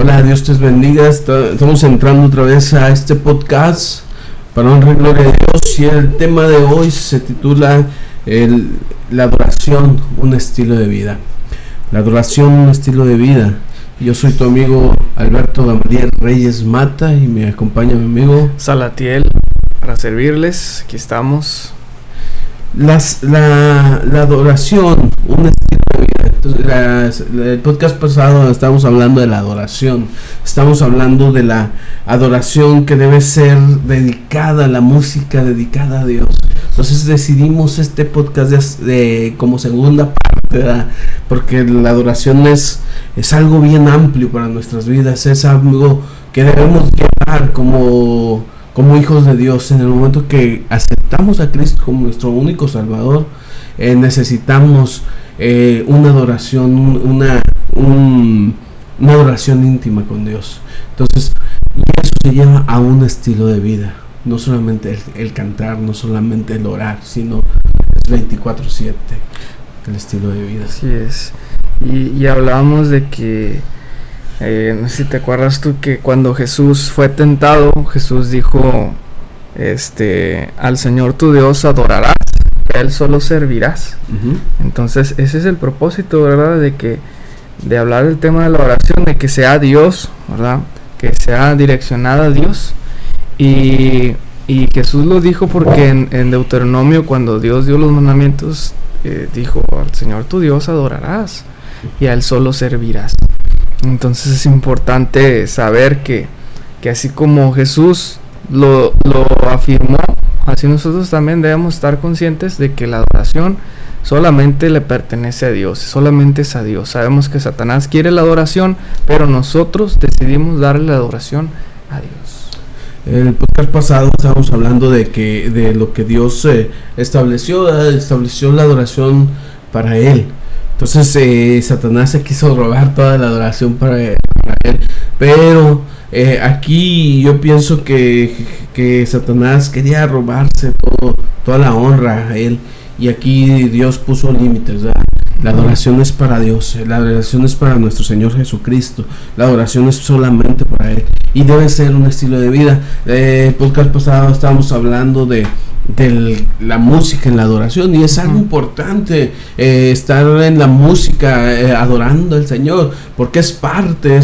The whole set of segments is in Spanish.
Hola, Dios te bendiga. Estamos entrando otra vez a este podcast para honrar y gloria a Dios, y el tema de hoy se titula la adoración, un estilo de vida. La adoración, un estilo de vida. Yo soy tu amigo Alberto Gamaliel Reyes Mata y me acompaña mi amigo Salatiel para servirles. Aquí estamos. La adoración, un estilo de vida. Entonces, el podcast pasado estábamos hablando de la adoración. Estamos hablando de la adoración que debe ser dedicada, la música dedicada a Dios. Entonces decidimos este podcast como segunda parte, ¿verdad? Porque la adoración es algo bien amplio para nuestras vidas. Es algo que debemos llevar como hijos de Dios. En el momento que aceptamos a Cristo como nuestro único Salvador, necesitamos una adoración, una adoración íntima con Dios. Entonces, y eso se lleva a un estilo de vida. No solamente el cantar, no solamente el orar, sino es 24/7 el estilo de vida. Así es. Y hablábamos de que no sé si te acuerdas tú que cuando Jesús fue tentado, Jesús dijo, al Señor tu Dios adorarás, a Él solo servirás. Entonces ese es el propósito, ¿verdad? De hablar del tema de la oración, de que sea Dios, ¿verdad? Que sea direccionada a Dios. Y Jesús lo dijo porque en Deuteronomio, cuando Dios dio los mandamientos, dijo, al Señor tu Dios adorarás y a Él solo servirás. Entonces es importante saber que así como Jesús lo afirmó, así nosotros también debemos estar conscientes de que la adoración solamente le pertenece a Dios, solamente es a Dios. Sabemos que Satanás quiere la adoración, pero nosotros decidimos darle la adoración a Dios. En el podcast pasado estábamos hablando de lo que Dios estableció la adoración para Él. Entonces Satanás se quiso robar toda la adoración para él. Pero aquí yo pienso que Satanás quería robarse toda la honra a él. Y aquí Dios puso límites, ¿verdad? La adoración es para Dios, la adoración es para nuestro Señor Jesucristo, la adoración es solamente para Él y debe ser un estilo de vida. El podcast pasado estábamos hablando de la música en la adoración, y es algo importante estar en la música adorando al Señor, porque es parte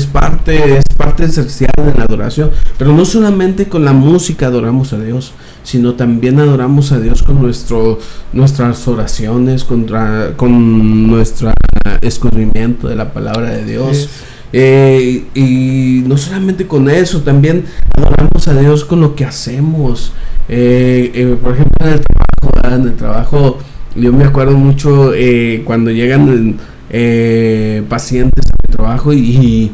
esencial de la adoración. Pero no solamente con la música adoramos a Dios, sino también adoramos a Dios con nuestras oraciones, con nuestro escurrimiento de la palabra de Dios. Y no solamente con eso, también adoramos a Dios con lo que hacemos. Por ejemplo, en el trabajo, yo me acuerdo mucho cuando llegan pacientes a mi trabajo, y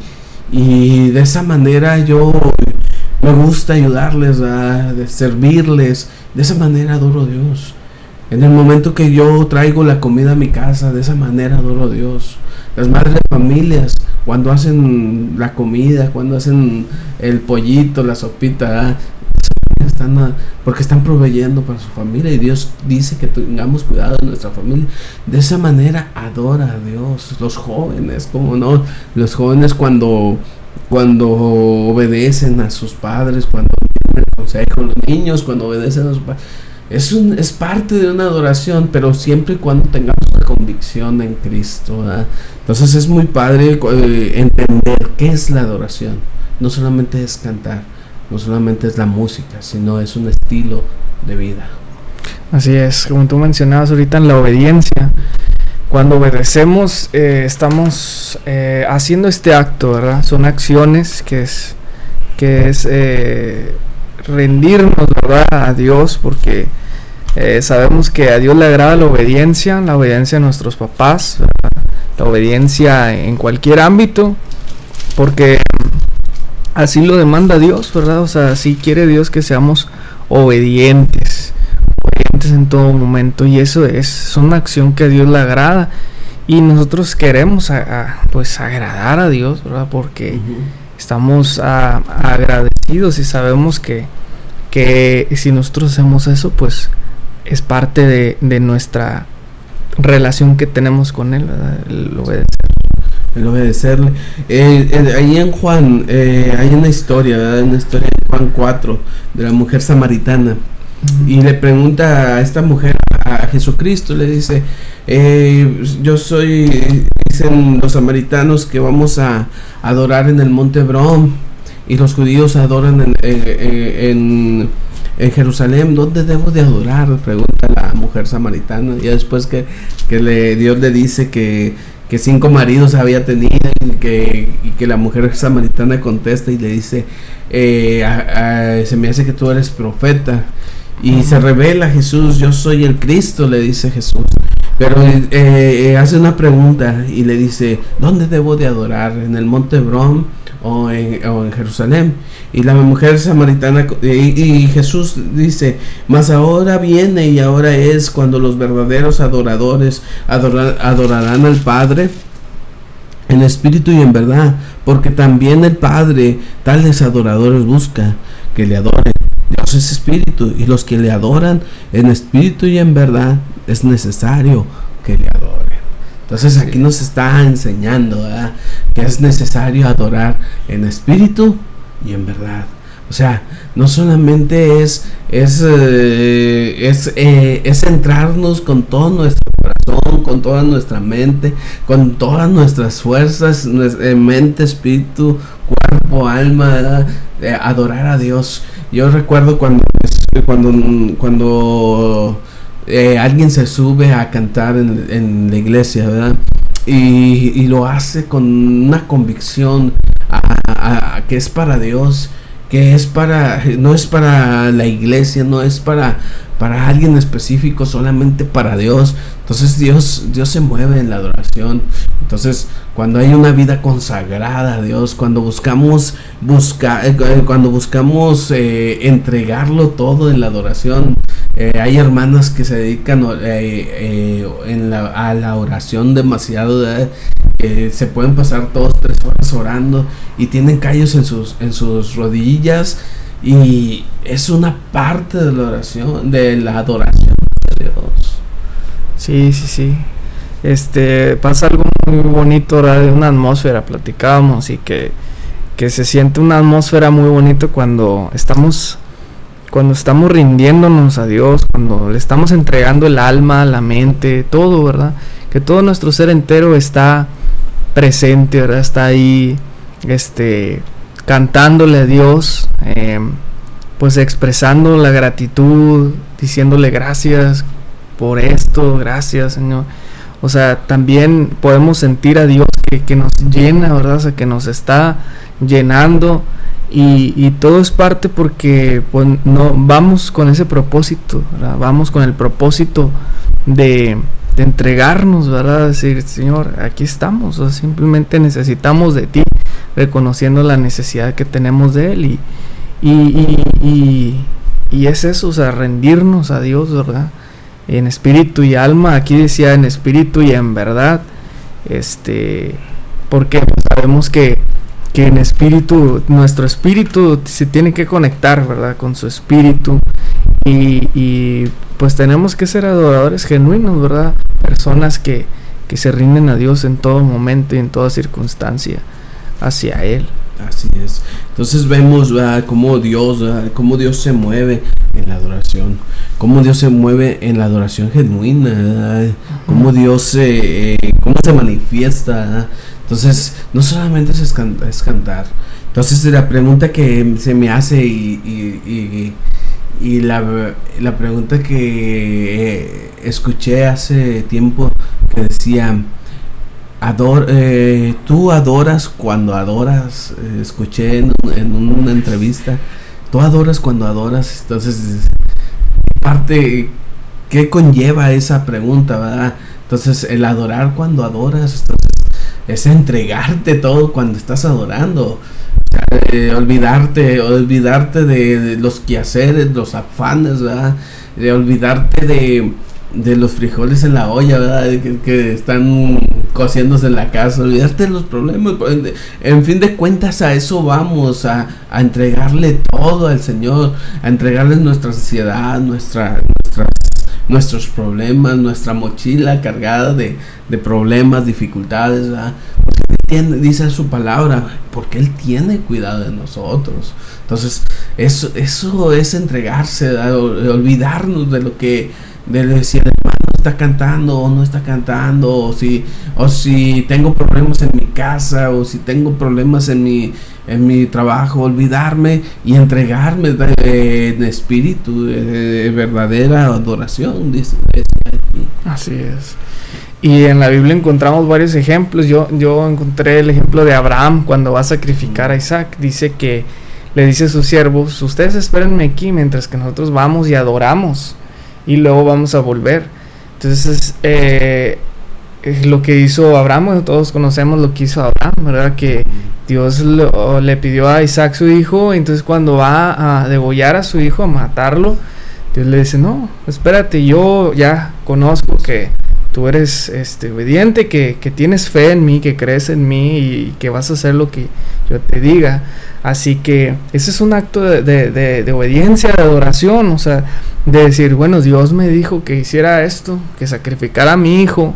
de esa manera yo me gusta ayudarles, de servirles. De esa manera adoro a Dios. En el momento que yo traigo la comida a mi casa, de esa manera adoro a Dios. Las madres de familias, cuando hacen la comida, cuando hacen el pollito, la sopita, porque están proveyendo para su familia, y Dios dice que tengamos cuidado de nuestra familia. De esa manera adora a Dios. Los jóvenes, ¿cómo no? Los jóvenes cuando obedecen a sus padres, cuando tienen el consejo, los niños cuando obedecen a sus padres, es parte de una adoración, pero siempre y cuando tengamos una convicción en Cristo, ¿verdad? Entonces es muy padre entender qué es la adoración. No solamente es cantar, no solamente es la música, sino es un estilo de vida. Así es, como tú mencionabas ahorita en la obediencia. Cuando obedecemos, estamos haciendo este acto, ¿verdad? Son acciones que es rendirnos, ¿verdad?, a Dios, porque sabemos que a Dios le agrada la obediencia a nuestros papás, ¿verdad? La obediencia en cualquier ámbito, porque así lo demanda Dios, ¿verdad? O sea, así quiere Dios que seamos obedientes en todo momento, y eso es una acción que a Dios le agrada, y nosotros queremos pues agradar a Dios, ¿verdad? Porque estamos agradecidos y sabemos que si nosotros hacemos eso, pues es parte de nuestra relación que tenemos con Él, ¿verdad? El obedecer. el obedecerle. Ahí en Juan hay una historia, ¿verdad? Una historia en Juan 4 de la mujer samaritana. Y le pregunta a esta mujer, a Jesucristo, le dice, yo soy, dicen los samaritanos que vamos a adorar en el monte Hebrón, y los judíos adoran en Jerusalén. ¿Dónde debo de adorar?, pregunta la mujer samaritana. Y después que Dios le dice que 5 maridos había tenido, y que la mujer samaritana contesta y le dice, se me hace que tú eres profeta. Y se revela Jesús, yo soy el Cristo, le dice Jesús. Pero hace una pregunta y le dice, ¿dónde debo de adorar? ¿En el monte Hebrón o en Jerusalén? Y la mujer samaritana, y Jesús dice, mas ahora viene y ahora es cuando los verdaderos adoradores adorarán al Padre en espíritu y en verdad, porque también el Padre tales adoradores busca que le adoren. Dios es espíritu, y los que le adoran en espíritu y en verdad es necesario que le adoren. Entonces aquí nos está enseñando, ¿verdad?, que es necesario adorar en espíritu y en verdad. O sea, no solamente es centrarnos con todo nuestro corazón, con toda nuestra mente, con todas nuestras fuerzas, mente, espíritu, cuerpo, alma, ¿verdad?, adorar a Dios. Yo recuerdo cuando alguien se sube a cantar en la iglesia, ¿verdad?, y lo hace con una convicción que es para Dios, que no es para la iglesia, no es para alguien específico, solamente para Dios. Entonces Dios se mueve en la adoración. Entonces, cuando hay una vida consagrada a Dios, cuando buscamos entregarlo todo en la adoración, hay hermanas que se dedican a la oración demasiado, se pueden pasar 2-3 horas orando y tienen callos en sus rodillas, y es una parte de la adoración de Dios. Sí. Pasa algo muy bonito, ¿verdad?, de una atmósfera. Platicábamos y que se siente una atmósfera muy bonita cuando estamos rindiéndonos a Dios, cuando le estamos entregando el alma, la mente, todo, ¿verdad? Que todo nuestro ser entero está presente, ¿verdad? Está ahí, cantándole a Dios, pues expresando la gratitud, diciéndole gracias por esto, gracias, Señor. O sea, también podemos sentir a Dios que nos llena, ¿verdad? O sea, que nos está llenando, y todo es parte porque pues no vamos con ese propósito, ¿verdad? Vamos con el propósito de entregarnos, ¿verdad? Decir, Señor, aquí estamos, o sea, simplemente necesitamos de ti, reconociendo la necesidad que tenemos de Él, y es eso, o sea, rendirnos a Dios, ¿verdad?, en espíritu y alma. Aquí decía en espíritu y en verdad, porque sabemos que en espíritu, nuestro espíritu se tiene que conectar, ¿verdad?, con su espíritu, y pues tenemos que ser adoradores genuinos, ¿verdad?, personas que se rinden a Dios en todo momento y en toda circunstancia hacia Él. Así es. Entonces vemos, ¿verdad?, cómo Dios se mueve en la adoración, cómo Dios se mueve en la adoración genuina, ¿verdad?, cómo Dios cómo se manifiesta, ¿verdad? Entonces no solamente es cantar. Entonces la pregunta que se me hace y la pregunta que escuché hace tiempo, que decía, tú adoras cuando adoras, escuché en una entrevista, tú adoras cuando adoras. Entonces, parte, ¿qué conlleva esa pregunta, verdad? Entonces, el adorar cuando adoras, entonces, es entregarte todo cuando estás adorando. O sea, olvidarte de los quehaceres, los afanes, ¿verdad? De olvidarte de los frijoles en la olla, ¿verdad?, que están cociéndose en la casa, olvidarte de los problemas. En fin de cuentas, a eso vamos, a entregarle todo al Señor, a entregarle nuestra ansiedad, nuestros problemas, nuestra mochila cargada de problemas, dificultades, ¿verdad? Porque dice su palabra, porque Él tiene cuidado de nosotros. Entonces, eso es entregarse, olvidarnos de lo que, de si el hermano está cantando o no está cantando, o si tengo problemas en mi casa, o si tengo problemas en mi trabajo, olvidarme y entregarme en espíritu, de verdadera adoración, dice aquí. Así es. Y en la Biblia encontramos varios ejemplos. Yo encontré el ejemplo de Abraham cuando va a sacrificar a Isaac. Dice que le dice a sus siervos: ustedes espérenme aquí mientras que nosotros vamos y adoramos, y luego vamos a volver. Entonces lo que hizo Abraham, bueno, todos conocemos lo que hizo Abraham, ¿verdad? Que Dios le pidió a Isaac su hijo. Entonces cuando va a degollar a su hijo, a matarlo, Dios le dice: no, espérate, yo ya conozco que tú eres obediente, que tienes fe en mí, que crees en mí y que vas a hacer lo que yo te diga. Así que ese es un acto de obediencia, de adoración, o sea, de decir, bueno, Dios me dijo que hiciera esto, que sacrificara a mi hijo.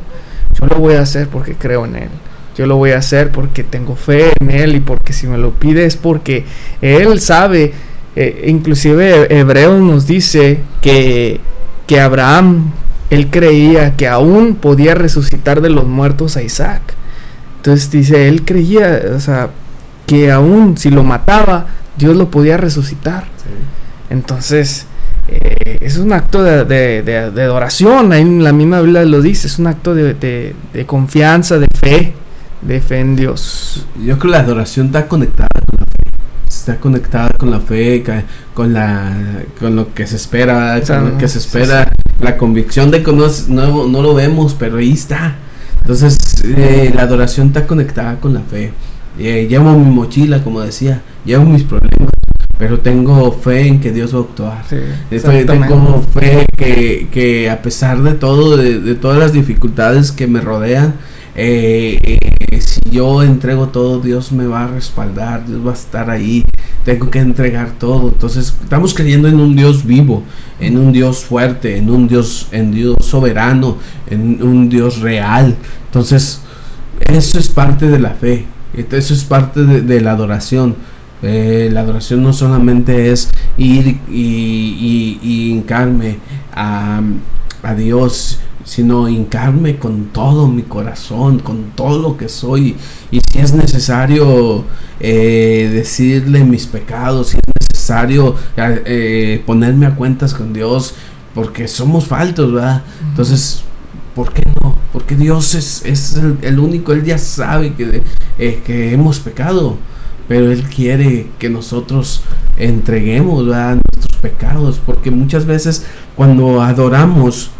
Yo lo voy a hacer porque creo en Él. Yo lo voy a hacer porque tengo fe en Él, y porque si me lo pide es porque Él sabe. Inclusive Hebreos nos dice que Abraham, él creía que aún podía resucitar de los muertos a Isaac. Entonces dice, él creía, o sea, que aún si lo mataba, Dios lo podía resucitar. Sí. Entonces, es un acto de adoración. Ahí en la misma Biblia lo dice, es un acto de confianza, de fe en Dios. Yo creo que la adoración está conectada con la fe. Está conectada con la fe, con lo que se espera, con lo que se espera. Sí. La convicción de que no lo vemos, pero ahí está. Entonces la adoración está conectada con la fe. Llevo mi mochila, como decía, llevo mis problemas, pero tengo fe en que Dios va a actuar. Sí, tengo fe que a pesar de todo, de todas las dificultades que me rodean, si yo entrego todo, Dios me va a respaldar, Dios va a estar ahí. Tengo que entregar todo. Entonces estamos creyendo en un Dios vivo, en un Dios fuerte, en un Dios soberano, en un Dios real. Entonces eso es parte de la fe, eso es parte de la adoración. La adoración no solamente es ir y hincarme a Dios, sino hincarme con todo mi corazón, con todo lo que soy, y si es necesario decirle mis pecados, si es necesario ponerme a cuentas con Dios, porque somos faltos, ¿verdad? Entonces, ¿por qué no? Porque Dios es el único. Él ya sabe que hemos pecado, pero Él quiere que nosotros entreguemos, ¿verdad?, nuestros pecados, porque muchas veces cuando adoramos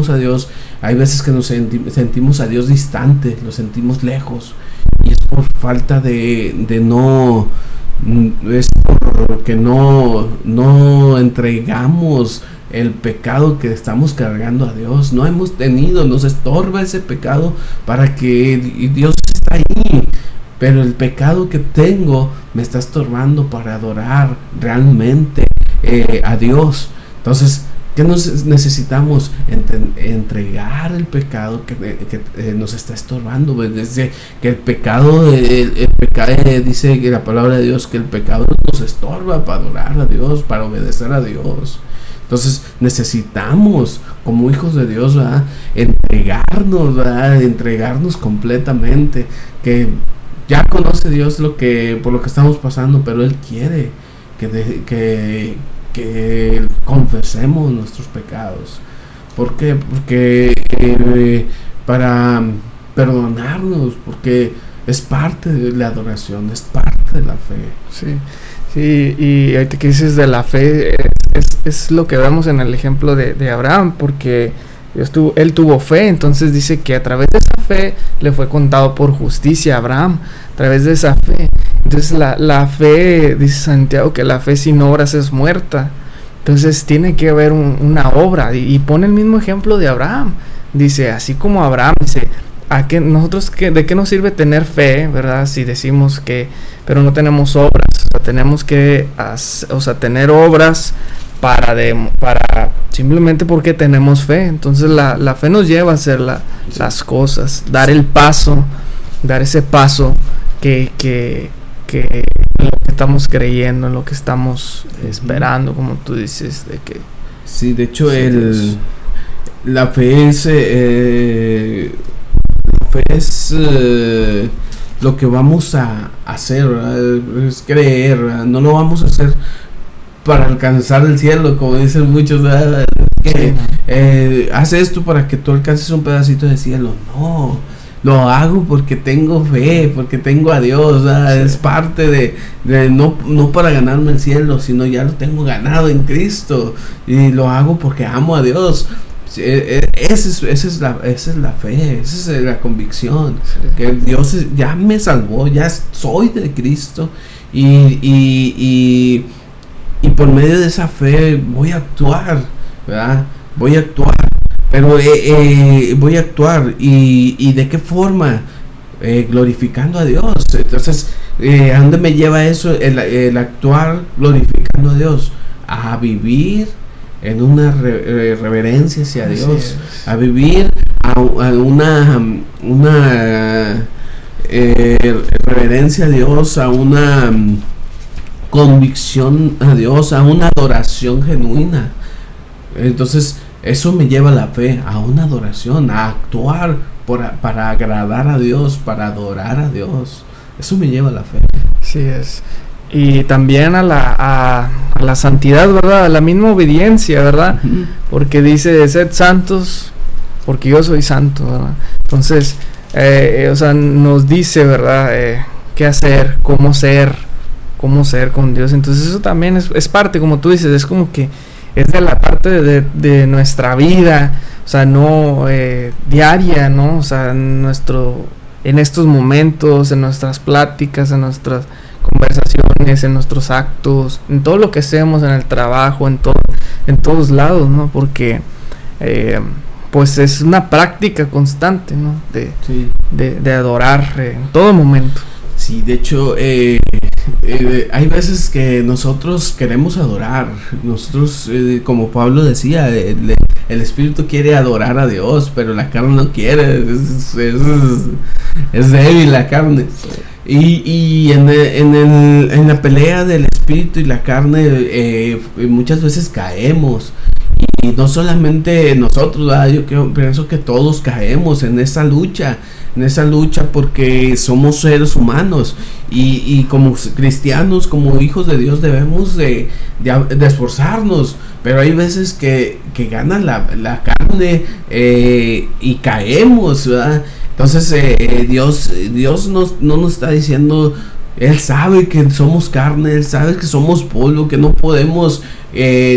a Dios, hay veces que nos sentimos a Dios distante, lo sentimos lejos, y es por falta es porque no entregamos el pecado que estamos cargando a Dios. No hemos tenido, nos estorba ese pecado para que Dios está ahí, pero el pecado que tengo me está estorbando para adorar realmente a Dios. Entonces, ¿qué necesitamos? Entregar el pecado que nos está estorbando. Desde que el pecado dice que la palabra de Dios que el pecado nos estorba para adorar a Dios, para obedecer a Dios. Entonces necesitamos, como hijos de Dios, ¿verdad?, entregarnos completamente. Que ya conoce Dios por lo que estamos pasando, pero Él quiere que confesemos nuestros pecados. ¿Por qué? Porque para perdonarnos, porque es parte de la adoración, es parte de la fe. Sí, y ahorita que dices de la fe, es lo que vemos en el ejemplo de Abraham, porque él tuvo fe. Entonces dice que a través de esa fe le fue contado por justicia a Abraham, a través de esa fe. Entonces la fe, dice Santiago, que la fe sin obras es muerta. Entonces tiene que haber una obra, y pone el mismo ejemplo de Abraham. Dice, así como Abraham, dice, ¿de qué nos sirve tener fe, verdad? Si decimos pero no tenemos obras. O sea, tenemos que tener obras para simplemente porque tenemos fe. Entonces la fe nos lleva a hacer las cosas, dar ese paso que lo que estamos creyendo, en lo que estamos esperando, como tú dices, de que sí, de hecho la fe es lo que vamos a hacer, ¿verdad? Es creer, ¿verdad? No lo vamos a hacer para alcanzar el cielo, como dicen muchos, ¿verdad? Haz esto para que tú alcances un pedacito de cielo. No, lo hago porque tengo fe, porque tengo a Dios, ¿verdad? Es parte de no para ganarme el cielo, sino ya lo tengo ganado en Cristo, y lo hago porque amo a Dios. Esa es la fe, esa es la convicción, que Dios ya me salvó, ya soy de Cristo, y por medio de esa fe voy a actuar, ¿verdad? Voy a actuar, pero voy a actuar, y ¿de qué forma? Glorificando a Dios. Entonces, ¿a dónde me lleva eso? El actuar glorificando a Dios, a vivir en una reverencia hacia Dios, a vivir a una reverencia a Dios, a una convicción a Dios, a una adoración genuina. Entonces eso me lleva a la fe, a una adoración, a actuar para agradar a Dios, para adorar a Dios. Eso me lleva a la fe. Sí es. Y también a la santidad, ¿verdad? A la misma obediencia, ¿verdad? Porque dice, sed santos, porque yo soy santo, ¿verdad? Entonces, o sea, nos dice, ¿verdad? Qué hacer, cómo ser con Dios. Entonces eso también es parte, como tú dices, es como que es de la parte de nuestra vida, o sea, no diaria, ¿no? O sea, en estos momentos, en nuestras pláticas, en nuestras conversaciones, en nuestros actos, en todo lo que hacemos, en el trabajo, en todos lados, ¿no? Porque pues es una práctica constante, ¿no? De adorar en todo momento. Sí, de hecho, hay veces que nosotros queremos adorar. Nosotros, como Pablo decía, el espíritu quiere adorar a Dios, pero la carne no quiere. Es débil la carne. Y en la pelea del espíritu y la carne, muchas veces caemos. Y no solamente nosotros, ¿verdad? Yo pienso que todos caemos en esa lucha porque somos seres humanos, y como cristianos, como hijos de Dios, debemos de esforzarnos, pero hay veces que gana la carne, y caemos, ¿verdad? Entonces Dios no nos está diciendo. Él sabe que somos carne, Él sabe que somos polvo, que no podemos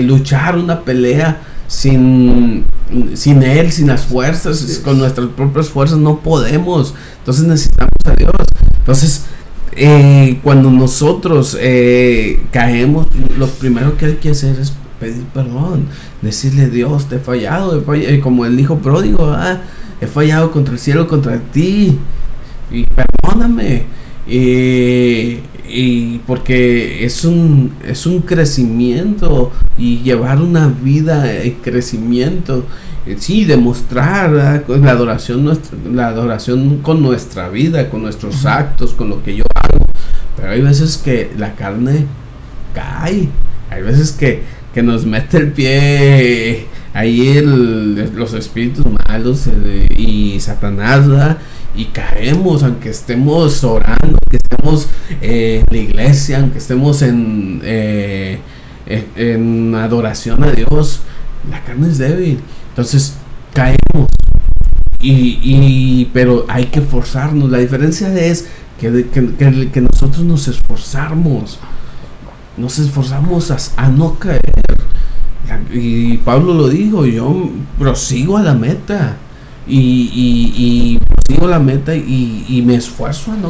luchar una pelea sin Él, sin las fuerzas, con nuestras propias fuerzas no podemos. Entonces necesitamos a Dios. Entonces cuando nosotros caemos, lo primero que hay que hacer es pedir perdón, decirle: Dios, te he fallado, como el hijo pródigo, he fallado contra el cielo, contra ti, y perdóname. Y porque es un crecimiento, y llevar una vida en crecimiento, sí, demostrar, ¿verdad? La adoración con nuestra vida, con nuestros actos, con lo que yo hago. Pero hay veces que la carne cae, hay veces que nos mete el pie ahí los espíritus malos, y Satanás, ¿verdad? Y caemos, aunque estemos orando, aunque estemos en la iglesia, aunque estemos en adoración a Dios, la carne es débil. Entonces caemos, pero hay que forzarnos. La diferencia es que nosotros nos esforzamos a no caer. Y Pablo lo dijo: yo prosigo a la meta, y sigo la meta, y me esfuerzo a no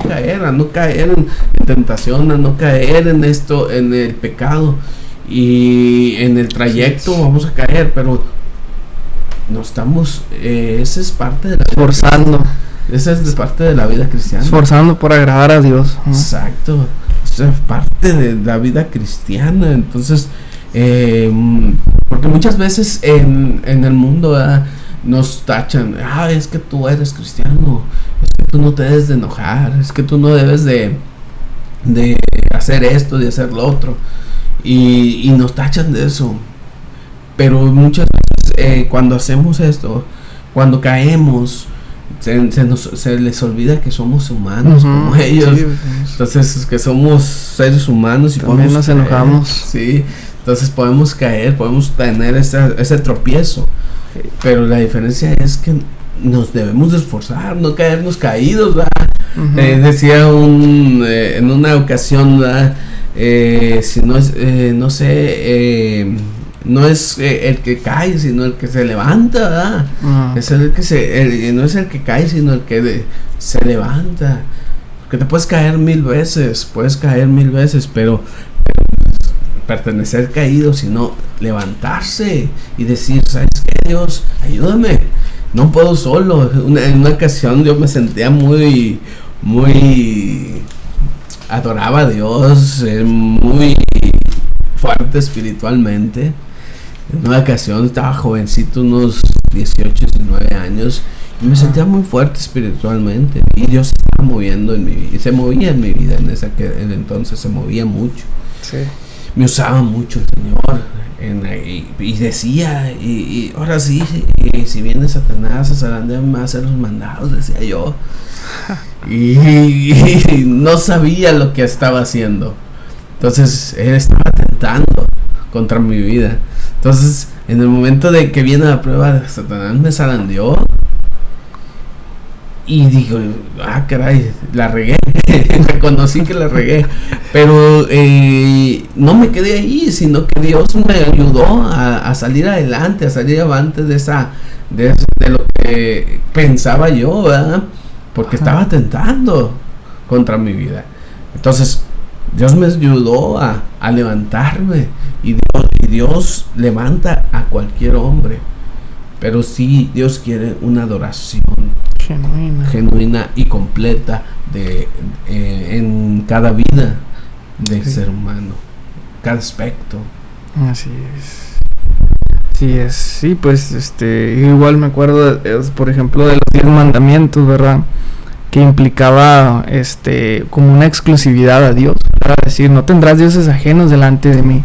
caer en tentación, a no caer en el pecado, y en el trayecto vamos a caer, pero no estamos, esa es parte de la esforzando. Esa es parte de la vida cristiana. Esforzando por agradar a Dios. Exacto. Esa es parte de la vida cristiana. Entonces, porque muchas veces en el mundo, nos tachan, es que tú eres cristiano, es que tú no te debes de enojar, es que tú no debes de hacer esto, de hacer lo otro, y nos tachan de eso. Pero muchas veces cuando hacemos esto, cuando caemos, se les olvida que somos humanos como ellos. Sí, entonces que somos seres humanos y también nos enojamos. Sí, entonces podemos caer, podemos tener ese tropiezo. Pero la diferencia es que nos debemos de esforzar, no caernos caídos, ¿verdad? Decía en una ocasión, ¿verdad? Si no es, no sé, no es el que cae, sino el que se levanta, ¿verdad? Es el que no es el que cae, sino el que se levanta. Porque te puedes caer 1000 veces, pero pertenecer caído, sino levantarse y decir, ¿sabes qué, Dios? Ayúdame, no puedo solo. En una ocasión yo me sentía muy adoraba a Dios, muy fuerte espiritualmente. En una ocasión estaba jovencito, unos 18, 19 años, y me sentía muy fuerte espiritualmente, y Dios estaba moviendo en mi vida, y se movía en mi vida en entonces, se movía mucho. Sí. Me usaba mucho el Señor, y decía, y ahora sí, si viene Satanás a hacer los mandados, decía yo, y no sabía lo que estaba haciendo. Entonces él estaba tentando contra mi vida. Entonces en el momento de que viene la prueba, Satanás me zarandeó y digo, caray, la regué. Reconocí que la regué, pero no me quedé ahí, sino que Dios me ayudó a salir adelante, a salir avante de lo que pensaba yo, ¿verdad? Porque estaba tentando contra mi vida. Entonces Dios me ayudó a levantarme, y Dios levanta a cualquier hombre, pero sí Dios quiere una adoración genuina y completa en cada vida del ser humano, cada aspecto. Así es. Sí, pues igual me acuerdo por ejemplo de los 10 mandamientos, ¿verdad? Que implicaba como una exclusividad a Dios, para decir, no tendrás dioses ajenos delante de mí.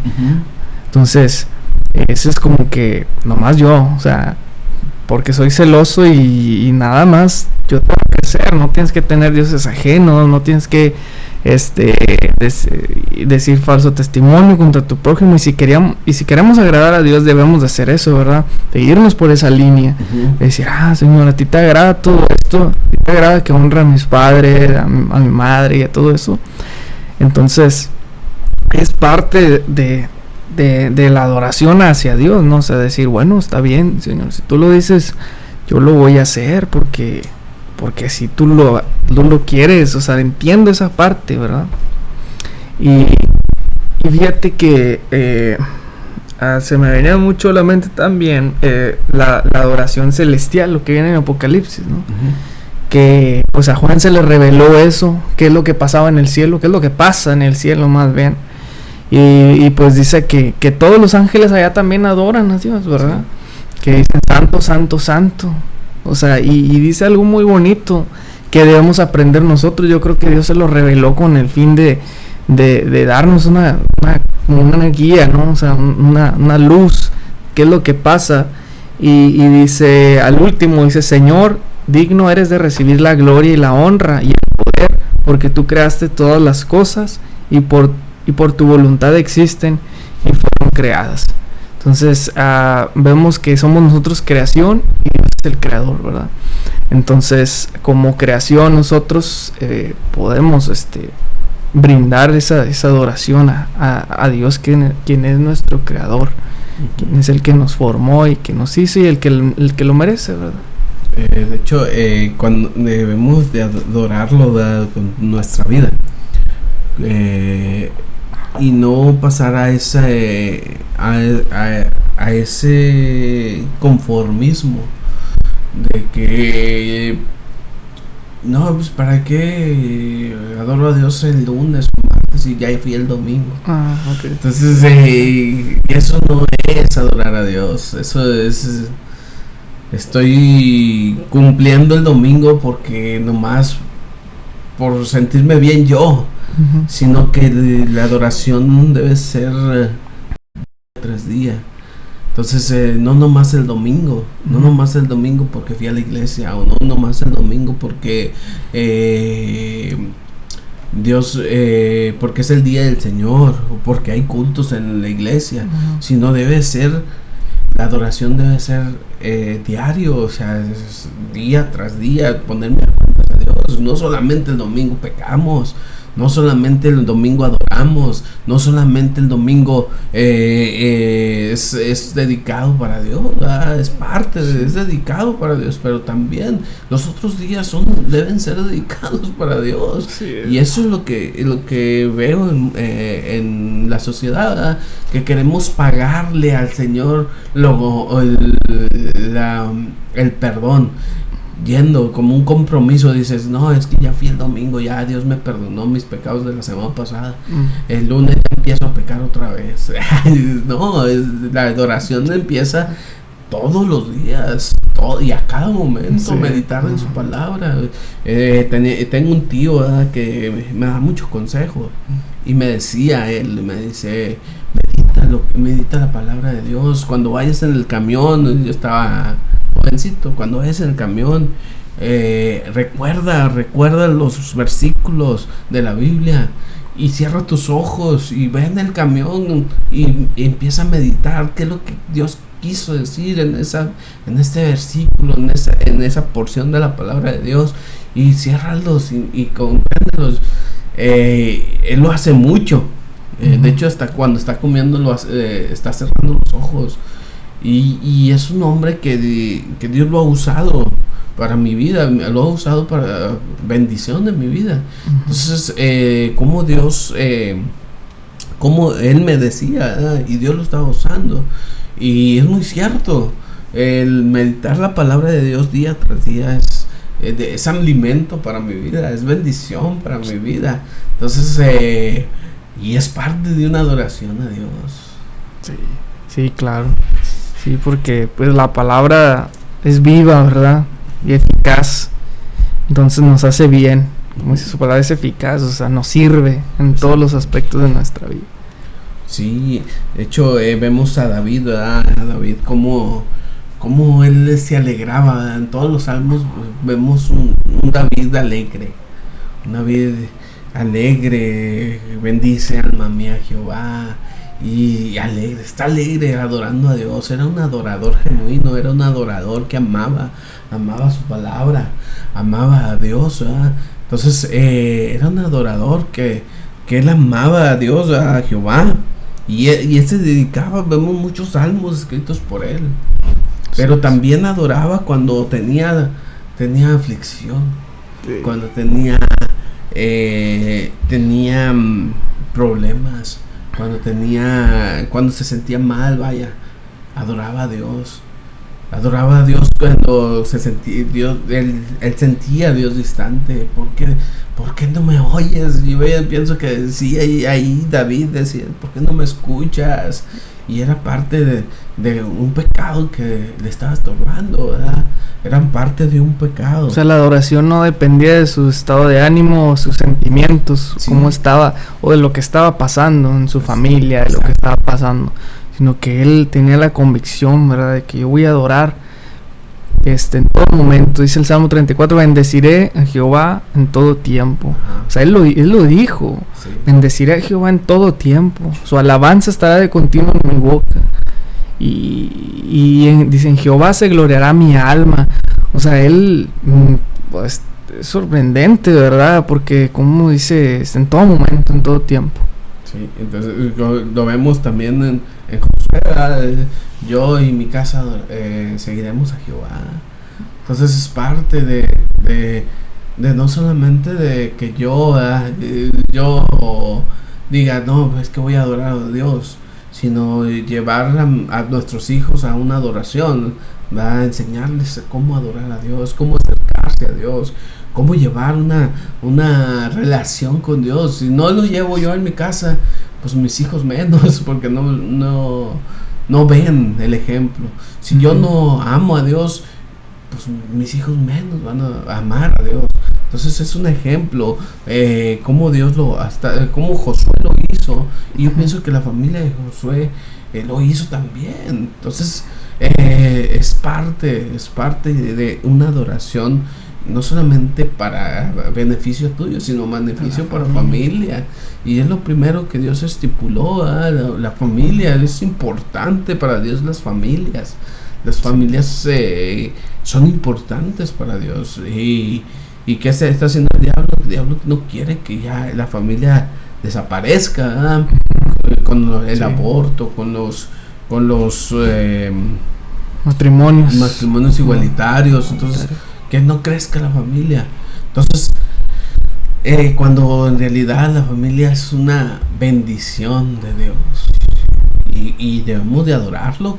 Entonces eso es como que nomás yo, o sea, porque soy celoso y nada más yo tengo que ser, no tienes que tener dioses ajenos, no tienes que decir falso testimonio contra tu prójimo, y si queremos agradar a Dios debemos de hacer eso, ¿verdad? De irnos por esa línea, de decir, Señor, a ti te agrada todo esto, a ti te agrada que honre a mis padres, a mi madre y a todo eso. Entonces es parte de la adoración hacia Dios, ¿no? O sea, decir, bueno, está bien, Señor, si tú lo dices, yo lo voy a hacer, porque si tú lo quieres, o sea, entiendo esa parte, ¿verdad? Y fíjate que se me venía mucho a la mente también la adoración celestial, lo que viene en Apocalipsis, ¿no? Que pues a Juan se le reveló eso, qué es lo que pasaba en el cielo, qué es lo que pasa en el cielo más bien. Y pues dice que todos los ángeles allá también adoran a Dios, ¿verdad? Sí. Que dicen santo, santo, santo. O sea, y dice algo muy bonito que debemos aprender nosotros. Yo creo que Dios se lo reveló con el fin de darnos una guía, ¿no? O sea, una luz, qué es lo que pasa. Y dice, al último, dice, Señor, digno eres de recibir la gloria y la honra y el poder, porque tú creaste todas las cosas y por tu voluntad existen y fueron creadas. Entonces vemos que somos nosotros creación y Dios es el creador, ¿verdad? Entonces como creación nosotros podemos brindar esa adoración a Dios, quien es nuestro creador, quien es el que nos formó y que nos hizo y el que lo merece, ¿verdad? De hecho, cuando debemos de adorarlo, ¿verdad?, con nuestra vida, y no pasar a ese conformismo de que no, pues para qué adoro a Dios el lunes o martes y ya fui el domingo. Okay. Entonces eso no es adorar a Dios, eso es estoy cumpliendo el domingo porque nomás por sentirme bien yo, sino que la adoración debe ser tras día. Entonces, no nomás el domingo, no nomás el domingo porque fui a la iglesia, o no nomás el domingo porque Dios, porque es el día del Señor, o porque hay cultos en la iglesia, sino debe ser, la adoración debe ser diario, o sea, día tras día, ponerme a cuenta de Dios. No solamente el domingo pecamos, no solamente el domingo adoramos, no solamente el domingo es dedicado para Dios, es dedicado para Dios, pero también los otros días deben ser dedicados para Dios. Sí. Y eso es lo que veo en la sociedad, ¿verdad? Que queremos pagarle al Señor el perdón. Yendo como un compromiso, dices, no, es que ya fui el domingo, ya Dios me perdonó mis pecados de la semana pasada, el lunes empiezo a pecar otra vez. No, la adoración empieza todos los días, y a cada momento, meditar en su palabra. Tengo un tío, ¿verdad?, que me da muchos consejos, y me dice, medita la palabra de Dios. Cuando vayas en el camión, yo estaba jovencito, cuando vayas en el camión, recuerda los versículos de la Biblia, y cierra tus ojos y ve en el camión y empieza a meditar qué es lo que Dios quiso decir en este versículo, en esa porción de la palabra de Dios, y ciérralos y compréndelos. Él lo hace mucho. De hecho, hasta cuando está comiendo está cerrando los ojos. Y es un hombre que Dios lo ha usado para mi vida, lo ha usado para bendición de mi vida. Entonces, como Dios, como Él me decía, y Dios lo estaba usando. Y es muy cierto, el meditar la palabra de Dios día tras día es alimento para mi vida, es bendición para mi vida. Entonces, y es parte de una adoración a Dios. Sí, claro. Sí, porque pues la palabra es viva, ¿verdad? Y eficaz. Entonces nos hace bien. Como dice su palabra, es eficaz, o sea, nos sirve en todos los aspectos de nuestra vida. Sí, de hecho vemos a David, ¿verdad? A David como él se alegraba, ¿verdad? En todos los salmos vemos un David alegre. Un David alegre, bendice alma mía Jehová. Y está alegre adorando a Dios. Era un adorador genuino, era un adorador que amaba su palabra, amaba a Dios, ¿verdad? Entonces era un adorador que él amaba a Dios, a Jehová, y él se dedicaba. Vemos muchos salmos escritos por él, pero también adoraba cuando tenía aflicción, cuando tenía problemas, cuando se sentía mal, adoraba a Dios cuando se sentía él sentía a Dios distante. ¿Por qué no me oyes? Yo pienso que sí, ahí David decía, ¿por qué no me escuchas? Y era parte de un pecado que le estaba estorbando, ¿verdad? Eran parte de un pecado. O sea, la adoración no dependía de su estado de ánimo, o sus sentimientos, cómo estaba, o de lo que estaba pasando en su familia, de lo que estaba pasando, sino que él tenía la convicción, ¿verdad?, de que yo voy a adorar en todo momento. Dice el Salmo 34, bendeciré a Jehová en todo tiempo. O sea, él lo dijo, bendeciré a Jehová en todo tiempo, su alabanza estará de continuo en mi boca. Dice, en Jehová se gloriará mi alma. O sea, él, pues, es sorprendente, ¿verdad? Porque como dice, en todo momento, en todo tiempo. Sí, entonces lo vemos también en Josué, ¿verdad? Yo y mi casa seguiremos a Jehová. Entonces es parte de no solamente de que yo diga, no, es que voy a adorar a Dios, sino llevar a nuestros hijos a una adoración, ¿verdad? Enseñarles cómo adorar a Dios, cómo acercarse a Dios, cómo llevar una relación con Dios. Si no lo llevo yo en mi casa, pues mis hijos menos, porque no ven el ejemplo. Si yo no amo a Dios, pues mis hijos menos van a amar a Dios. Entonces es un ejemplo, cómo Dios cómo Josué lo hizo, y yo pienso que la familia de Josué lo hizo también. Entonces es parte de una adoración, no solamente para beneficio tuyo, sino beneficio para familia. Y es lo primero que Dios estipuló, la familia. Es importante para Dios las familias. Las familias son importantes para Dios. ¿Y qué se está haciendo el diablo? El diablo no quiere que ya la familia desaparezca, con el aborto, con los matrimonios igualitarios. Entonces, que no crezca la familia. Entonces, cuando en realidad la familia es una bendición de Dios, y debemos de adorarlo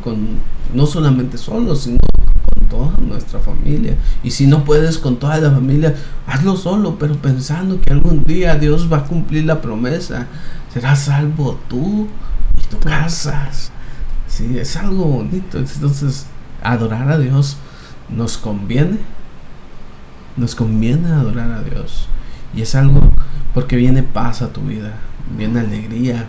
no solamente solos, sino con toda nuestra familia. Y si no puedes con toda la familia, hazlo solo, pero pensando que algún día Dios va a cumplir la promesa. Serás salvo tú y tu casa. Sí, es algo bonito. Entonces, adorar a Dios nos conviene adorar a Dios. Y es algo porque viene paz a tu vida, viene alegría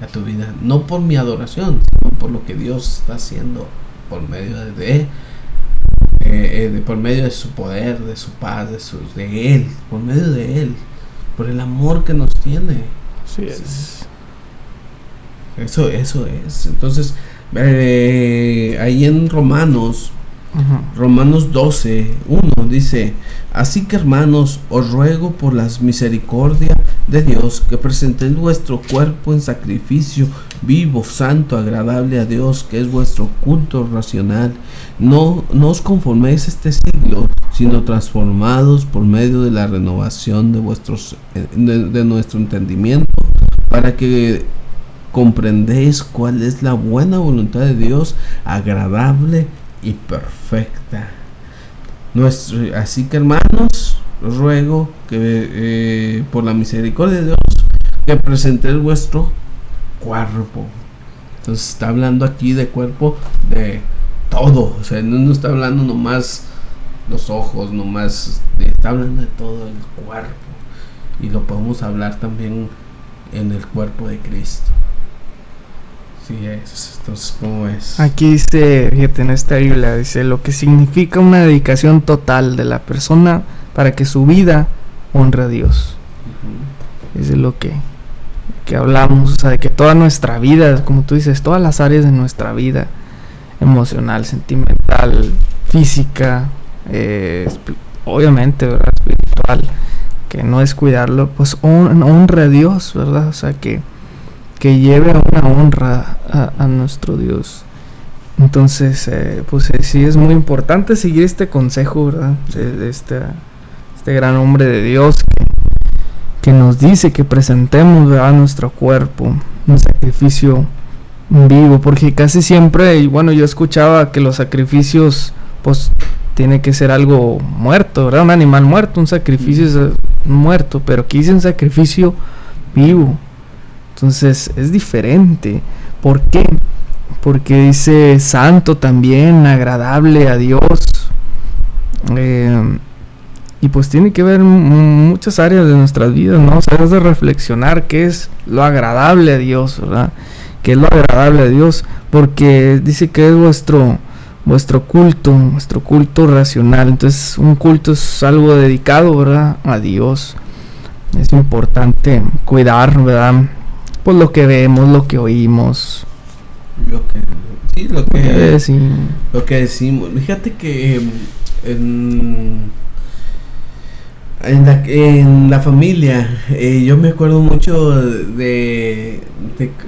a tu vida, no por mi adoración, sino por lo que Dios está haciendo por medio por medio de su poder, de su paz, de Él, por medio de Él, por el amor que nos tiene. Sí, es. Eso es. Entonces, ahí en Romanos 12:1 dice: así que, hermanos, os ruego por las misericordias de Dios que presentéis vuestro cuerpo en sacrificio vivo, santo, agradable a Dios, que es vuestro culto racional. No os conforméis a este siglo, sino transformados por medio de la renovación de nuestro entendimiento, para que comprendéis cuál es la buena voluntad de Dios, agradable y perfecta. Así que, hermanos, os ruego que por la misericordia de Dios que presentéis vuestro cuerpo. Entonces está hablando aquí de cuerpo, de todo. O sea, no está hablando nomás los ojos, nomás está hablando de todo el cuerpo. Y lo podemos hablar también en el cuerpo de Cristo. Sí es. Entonces, ¿cómo es? Aquí dice, fíjate, en esta Biblia dice lo que significa una dedicación total de la persona para que su vida honre a Dios. Es de lo que hablamos, o sea, de que toda nuestra vida, como tú dices, todas las áreas de nuestra vida, emocional, sentimental, física, obviamente, ¿verdad? Espiritual, que no es cuidarlo, pues honra a Dios, ¿verdad? O sea, que lleve a una honra a nuestro Dios. Entonces, pues sí es muy importante seguir este consejo, ¿verdad? De este gran hombre de Dios que nos dice que presentemos, ¿verdad?, nuestro cuerpo, un sacrificio vivo, porque casi siempre, y bueno, yo escuchaba que los sacrificios, pues, tiene que ser algo muerto, ¿verdad? Un animal muerto, un sacrificio es muerto, pero aquí dice un sacrificio vivo. Entonces es diferente. ¿Por qué? Porque dice santo también, agradable a Dios. Y pues tiene que ver muchas áreas de nuestras vidas, ¿no? O sea, es de reflexionar qué es lo agradable a Dios, ¿verdad? ¿Qué es lo agradable a Dios? Porque dice que es vuestro culto racional. Entonces un culto es algo dedicado, ¿verdad?, a Dios. Es importante cuidar, ¿verdad?, pues lo que vemos, lo que oímos, lo que decimos. Fíjate que en la familia, yo me acuerdo mucho de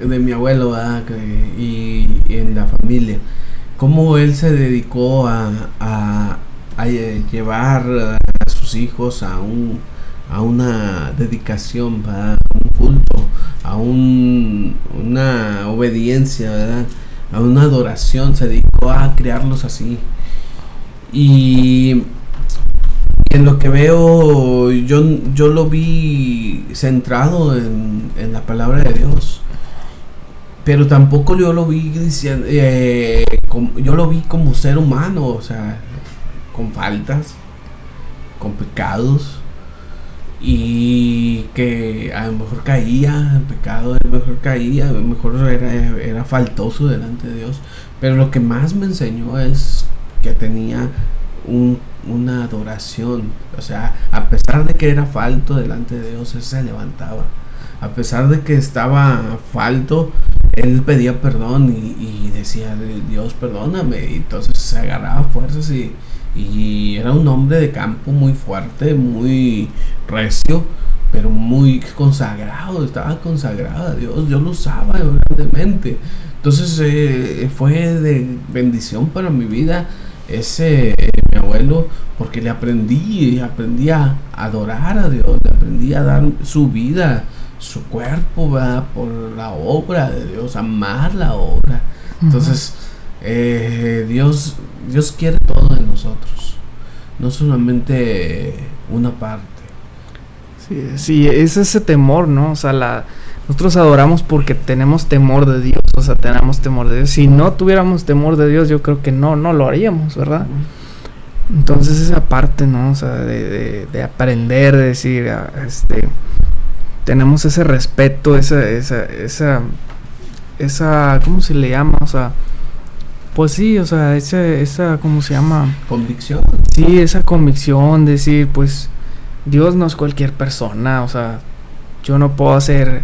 mi abuelo, ¿verdad? Y en la familia, cómo él se dedicó a llevar a sus hijos a una dedicación, ¿verdad?, a un culto, a una obediencia, ¿verdad?, a una adoración. Se dedicó a criarlos así. Y en lo que veo, yo lo vi centrado en la palabra de Dios, pero tampoco yo lo vi diciendo, yo lo vi como ser humano. O sea, con faltas, con pecados, y que a lo mejor caía en pecado, a lo mejor caía, a lo mejor era faltoso delante de Dios, pero lo que más me enseñó es que tenía una adoración. O sea, a pesar de que era falto delante de Dios, él se levantaba. A pesar de que estaba falto, él pedía perdón y decía: Dios, perdóname. Y entonces se agarraba fuerzas y era un hombre de campo muy fuerte, muy recio, pero muy consagrado. Estaba consagrado a Dios. Yo lo usaba grandemente. Entonces fue de bendición para mi vida mi abuelo, porque le aprendí a adorar a Dios, le aprendí a dar su vida, su cuerpo, ¿verdad?, por la obra de Dios, amar la obra. Entonces Dios quiere todo de nosotros, no solamente una parte. Sí, es ese temor, ¿no? O sea, nosotros adoramos porque tenemos temor de Dios, o sea, tenemos temor de Dios. Si no tuviéramos temor de Dios, yo creo que no lo haríamos, ¿verdad? Entonces esa parte, ¿no? O sea, de aprender, de decir, tenemos ese respeto, esa, ¿cómo se le llama? O sea, pues sí, o sea, esa, ¿cómo se llama? Convicción. Sí, esa convicción, de decir, pues, Dios no es cualquier persona, o sea, yo no puedo hacer...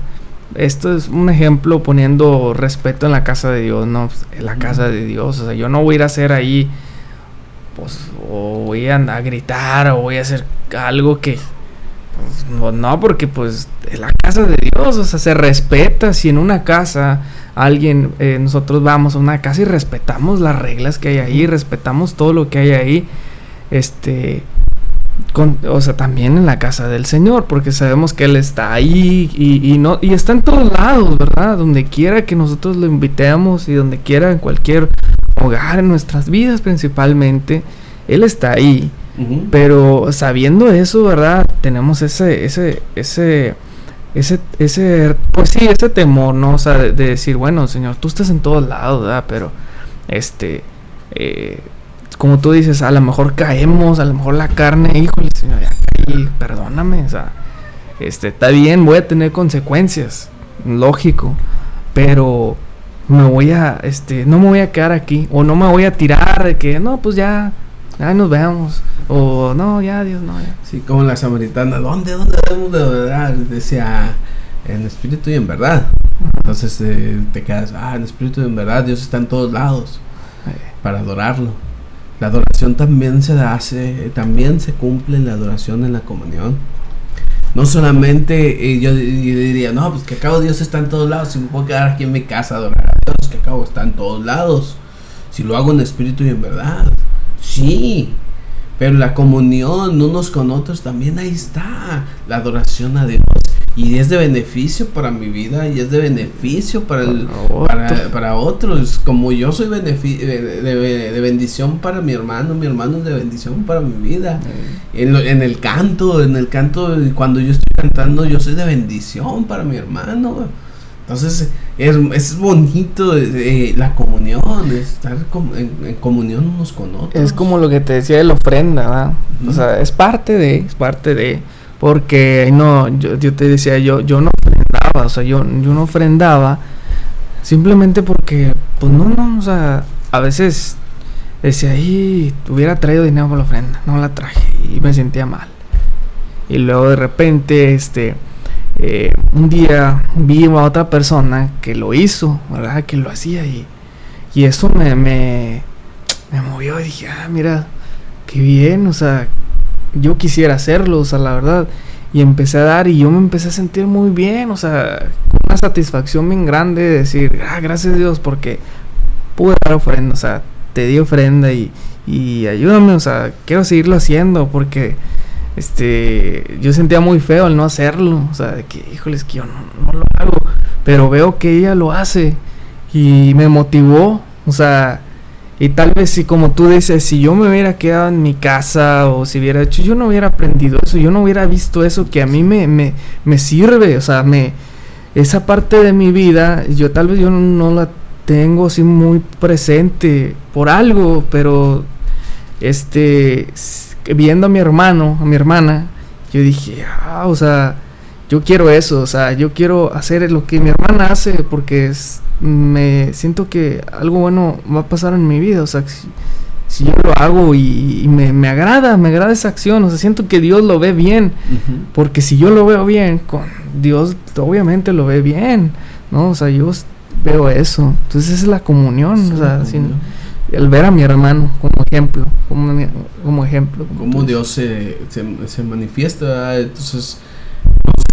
Esto es un ejemplo poniendo respeto en la casa de Dios, ¿no? En la casa de Dios, o sea, yo no voy a ir a hacer ahí, pues, o voy a gritar, o voy a hacer algo que... Pues, no, porque pues es la casa de Dios, o sea, se respeta. Si en una casa alguien, nosotros vamos a una casa y respetamos las reglas que hay ahí, respetamos todo lo que hay ahí, o sea, también en la casa del Señor, porque sabemos que Él está ahí y está en todos lados, ¿verdad? Donde quiera que nosotros lo invitemos y donde quiera, en cualquier hogar, en nuestras vidas principalmente, Él está ahí. Pero sabiendo eso, ¿verdad? Tenemos ese pues sí, ese temor, ¿no? O sea, de decir, bueno, Señor, tú estás en todos lados, ¿verdad? Pero, como tú dices, a lo mejor caemos, a lo mejor la carne, híjole, Señor, ya caí, perdóname, o sea, está bien, voy a tener consecuencias, lógico, pero no me voy a quedar aquí, o no me voy a tirar de que, no, pues ya nos vemos, o no, ya, Dios, no, ya. Sí, como la samaritana, ¿dónde debemos de adorar? Decía, en espíritu y en verdad. Entonces te quedas, en espíritu y en verdad, Dios está en todos lados para adorarlo. La adoración también también se cumple la adoración en la comunión. No solamente yo diría, no, pues que acabo Dios está en todos lados, si me puedo quedar aquí en mi casa a adorar a Dios, que acabo está en todos lados. Si lo hago en espíritu y en verdad, sí. Pero la comunión unos con otros también, ahí está la adoración a Dios, y es de beneficio para mi vida y es de beneficio para otros. Como yo soy de bendición para mi hermano es de bendición para mi vida. En el canto, cuando yo estoy cantando, yo soy de bendición para mi hermano. Entonces es bonito la comunión, estar en comunión unos con otros. Es como lo que te decía de la ofrenda, ¿verdad? O sea, es parte de, porque no, yo te decía, yo no ofrendaba, o sea, yo no ofrendaba simplemente porque, pues no, o sea, a veces decía, hubiera traído dinero para la ofrenda, no la traje y me sentía mal. Y luego de repente, un día vi a otra persona que lo hizo, ¿verdad? Que lo hacía y eso me movió y dije, mira, qué bien, o sea, yo quisiera hacerlo, o sea, la verdad. Y empecé a dar y yo me empecé a sentir muy bien, o sea, una satisfacción bien grande de decir, gracias a Dios porque pude dar ofrenda, o sea, te di ofrenda y ayúdame, o sea, quiero seguirlo haciendo porque yo sentía muy feo el no hacerlo, o sea, de que, híjole, es que yo no lo hago, pero veo que ella lo hace y me motivó, o sea, y tal vez si, como tú dices, si yo me hubiera quedado en mi casa o si hubiera hecho, yo no hubiera aprendido eso, yo no hubiera visto eso que a mí me sirve, o sea, esa parte de mi vida, tal vez no la tengo así muy presente por algo, pero viendo a mi hermano, a mi hermana, yo dije, o sea, yo quiero eso, o sea, yo quiero hacer lo que mi hermana hace, porque me siento que algo bueno va a pasar en mi vida, o sea, si yo lo hago y me agrada esa acción, o sea, siento que Dios lo ve bien, porque si yo lo veo bien, con Dios obviamente lo ve bien, ¿no? O sea, yo veo eso, entonces esa es la comunión, sí, o sea, el ver a mi hermano como ejemplo, como ejemplo. Como Dios se manifiesta, ¿verdad? Entonces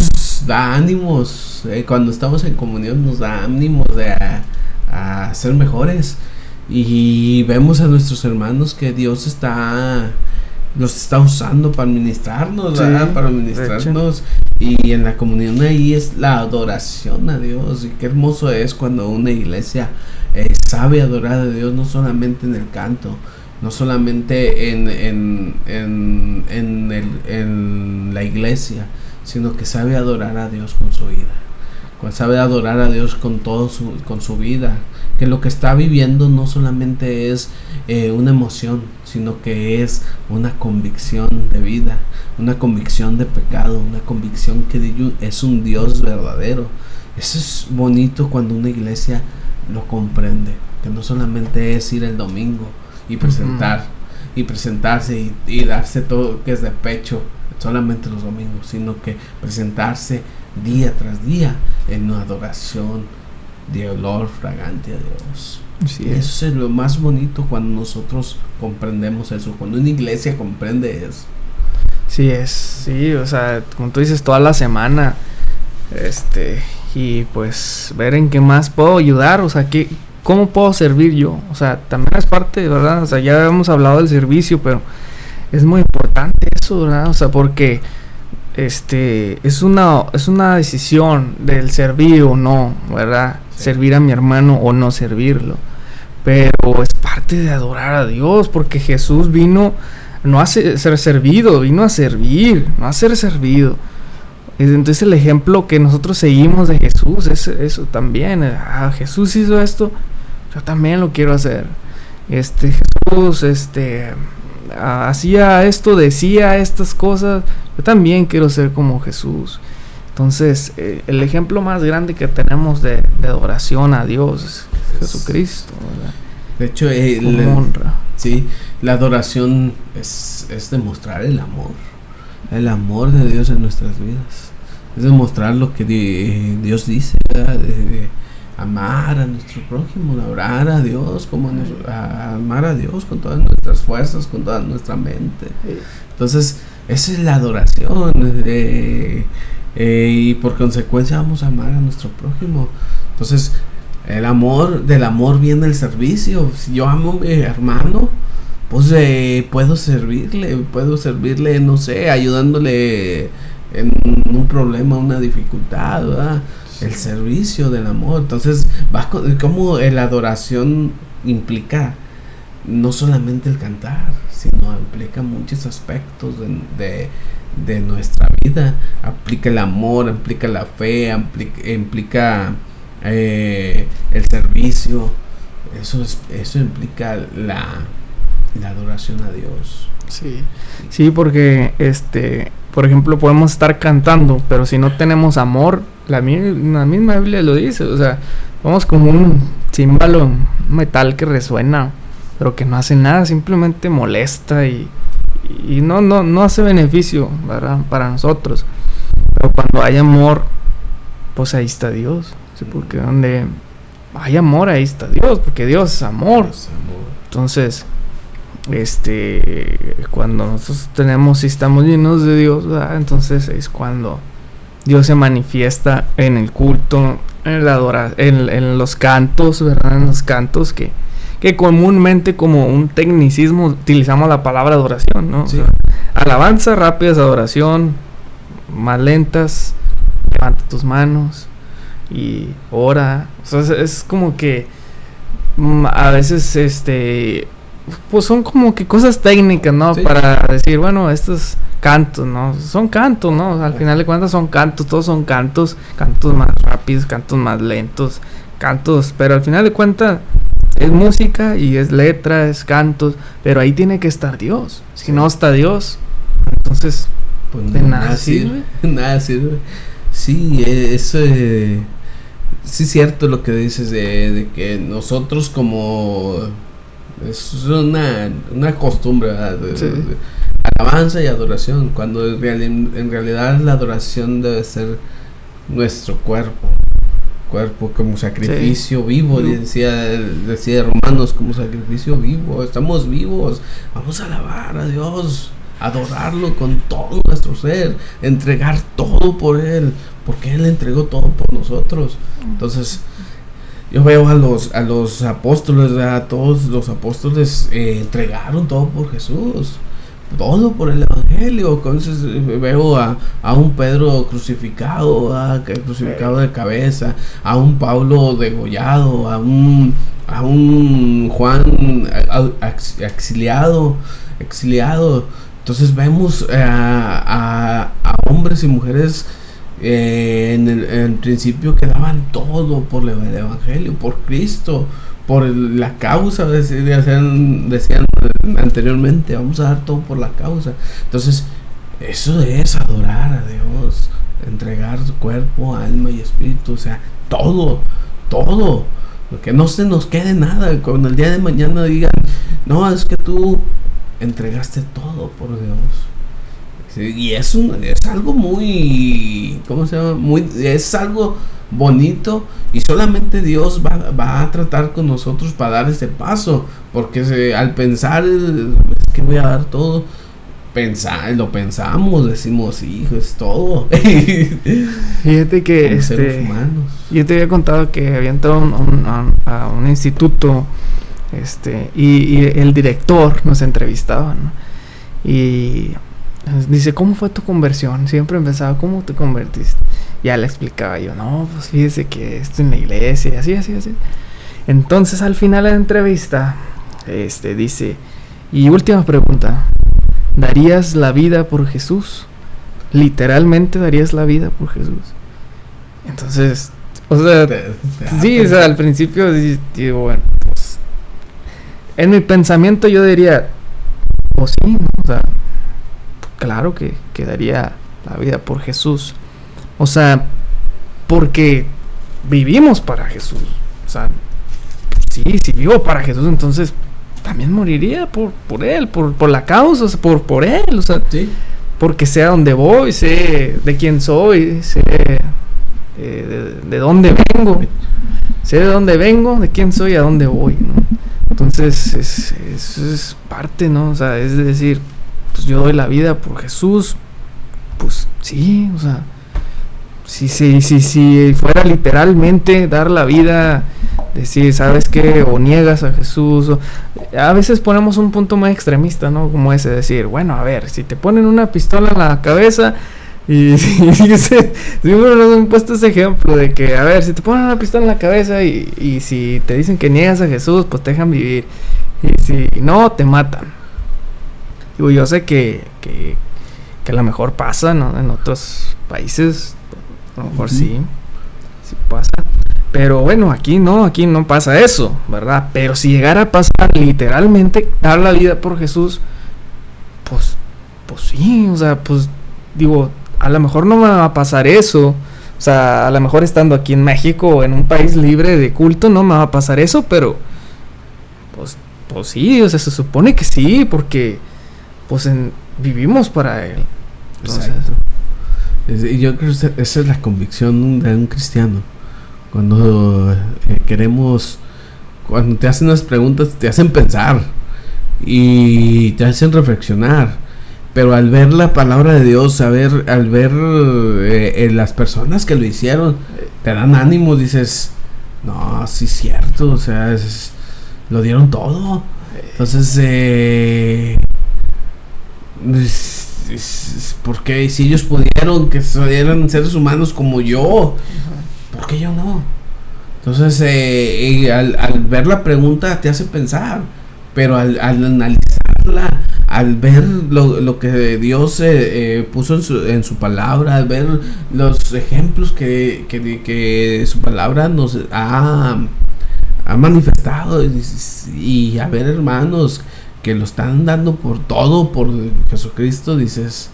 nos da ánimos, cuando estamos en comunión nos da ánimos a ser mejores, y vemos a nuestros hermanos que Dios los está usando para ministrarnos, ¿verdad? Para ministrarnos, y en la comunión ahí es la adoración a Dios, y qué hermoso es cuando una iglesia sabe adorar a Dios, no solamente en el canto, no solamente en la iglesia, sino que sabe adorar a Dios con su vida, sabe adorar a Dios con su vida, que lo que está viviendo no solamente es una emoción, sino que es una convicción de vida, una convicción de pecado, una convicción que es un Dios verdadero. Eso es bonito cuando una iglesia lo comprende, que no solamente es ir el domingo y presentarse y darse todo que es de pecho solamente los domingos, sino que presentarse día tras día en una adoración de olor fragante a Dios. Sí, eso es lo más bonito cuando nosotros comprendemos eso, cuando una iglesia comprende eso. Sí, o sea, como tú dices, toda la semana, y pues ver en qué más puedo ayudar, o sea, cómo puedo servir yo, o sea, también es parte, ¿verdad? O sea, ya hemos hablado del servicio, pero es muy importante eso, ¿verdad? O sea, porque es una decisión del servir o no, ¿verdad? Sí. Servir a mi hermano o no servirlo, pero es parte de adorar a Dios, porque Jesús vino no a ser servido, vino a servir, no a ser servido. Entonces el ejemplo que nosotros seguimos de Jesús es eso también. Jesús hizo esto, yo también lo quiero hacer. Jesús hacía esto, decía estas cosas, yo también quiero ser como Jesús. Entonces el ejemplo más grande que tenemos de adoración a Dios es Jesucristo, ¿verdad? De hecho, la adoración es demostrar el amor de Dios en nuestras vidas, es demostrar lo que Dios dice, ¿verdad? De amar a nuestro prójimo, adorar a Dios, amar a Dios con todas nuestras fuerzas, con toda nuestra mente. Entonces esa es la adoración, y por consecuencia vamos a amar a nuestro prójimo. Entonces del amor viene el servicio. Si yo amo a mi hermano, pues puedo servirle, no sé, ayudándole en un problema, una dificultad, ¿verdad? El servicio del amor. Entonces como la adoración implica no solamente el cantar, sino implica muchos aspectos de nuestra vida. Implica el amor, implica la fe, implica el servicio. Eso implica la adoración a Dios. Sí, porque por ejemplo, podemos estar cantando, pero si no tenemos amor, la misma Biblia lo dice, o sea, vamos como un címbalo, un metal que resuena, pero que no hace nada, simplemente molesta y no hace beneficio, ¿verdad? Para nosotros. Pero cuando hay amor, pues ahí está Dios, ¿sí? Porque donde hay amor, ahí está Dios, porque Dios es amor. Entonces, cuando nosotros tenemos y estamos llenos de Dios, ¿verdad? Entonces es cuando Dios se manifiesta en el culto, en los cantos, ¿verdad? En los cantos que comúnmente, como un tecnicismo, utilizamos la palabra adoración, ¿no? Sí. O sea, alabanza rápida es adoración, más lentas, levanta tus manos y ora. O sea, es como que a veces pues son como que cosas técnicas, ¿no? Sí. Para decir, bueno, estos cantos, ¿no? Son cantos, ¿no? Al final de cuentas son cantos, todos son cantos más rápidos, cantos más lentos, cantos, pero al final de cuentas es música y es letra, es cantos, pero ahí tiene que estar Dios. Si no está Dios, entonces Pues de nada sirve. Nada sirve. Sí, sí es cierto lo que dices de que nosotros como... Es una costumbre, ¿verdad? Sí. Alabanza y adoración, cuando en realidad la adoración debe ser nuestro cuerpo como sacrificio vivo, decía Romanos, como sacrificio vivo. Estamos vivos, vamos a alabar a Dios, adorarlo con todo nuestro ser, entregar todo por Él, porque Él entregó todo por nosotros. Entonces yo veo a los apóstoles, a todos los apóstoles entregaron todo por Jesús, todo por el evangelio. Entonces veo a un Pedro crucificado, crucificado de cabeza, a un Pablo degollado, a un Juan exiliado. Entonces vemos a hombres y mujeres en el principio que daban todo por el evangelio, por Cristo, por la causa. Decían anteriormente, vamos a dar todo por la causa. Entonces eso es adorar a Dios, entregar cuerpo, alma y espíritu, o sea, todo, que no se nos quede nada. Cuando el día de mañana digan, no, es que tú entregaste todo por Dios. Sí, y es algo muy, ¿cómo se llama? Es algo bonito, y solamente Dios va a tratar con nosotros para dar ese paso, porque al pensar, es que voy a dar todo, lo pensamos, decimos, hijo, es todo. Fíjate que seres humanos. Yo te había contado que había entrado a un instituto, y el director nos entrevistaba, ¿no? Y dice, ¿cómo fue tu conversión? Siempre empezaba, ¿cómo te convertiste? Ya le explicaba yo, no, pues fíjese que esto en la iglesia, así. Entonces al final de la entrevista, dice, y última pregunta, ¿darías la vida por Jesús? ¿Literalmente darías la vida por Jesús? Entonces, o sea, sí, o sea, al principio digo, bueno, pues, en mi pensamiento yo diría, pues sí, ¿no? O sea, claro que daría la vida por Jesús. O sea, porque vivimos para Jesús. O sea, sí, si vivo para Jesús, entonces también moriría por Él, por la causa, o sea, por Él. O sea, sí. Porque sé a dónde voy, sé de quién soy, sé de dónde vengo. Sé de dónde vengo, de quién soy, a dónde voy, ¿no? Entonces, es parte, ¿no? O sea, es decir, pues yo doy la vida por Jesús, pues sí, o sea, si fuera literalmente dar la vida, decir, ¿sabes qué? O niegas a Jesús, a veces ponemos un punto más extremista, ¿no? Como ese, decir, bueno, a ver, si te ponen una pistola en la cabeza, y siempre nos han puesto ese ejemplo de que, a ver, si te ponen una pistola en la cabeza y si te dicen que niegas a Jesús, pues te dejan vivir, y si no, te matan. Digo, yo sé que a lo mejor pasa, ¿no? En otros países, a lo mejor sí pasa. Pero bueno, aquí no pasa eso, ¿verdad? Pero si llegara a pasar literalmente, dar la vida por Jesús, pues sí, o sea, pues digo, a lo mejor no me va a pasar eso. O sea, a lo mejor estando aquí en México o en un país libre de culto no me va a pasar eso, pero pues sí, o sea, se supone que sí, porque pues vivimos para Él. Entonces, y yo creo que esa es la convicción de un cristiano. Cuando cuando te hacen unas preguntas, te hacen pensar y te hacen reflexionar. Pero al ver la palabra de Dios, al ver las personas que lo hicieron, te dan ánimo, dices, no, sí es cierto, o sea, lo dieron todo. Entonces, porque si ellos pudieron, que eran seres humanos como yo, ¿por qué yo no? Entonces, al ver la pregunta te hace pensar, pero al analizarla, al ver lo que Dios puso en su palabra, al ver los ejemplos que su palabra nos ha ha manifestado, y a ver, hermanos que lo están dando por todo por Jesucristo, dices,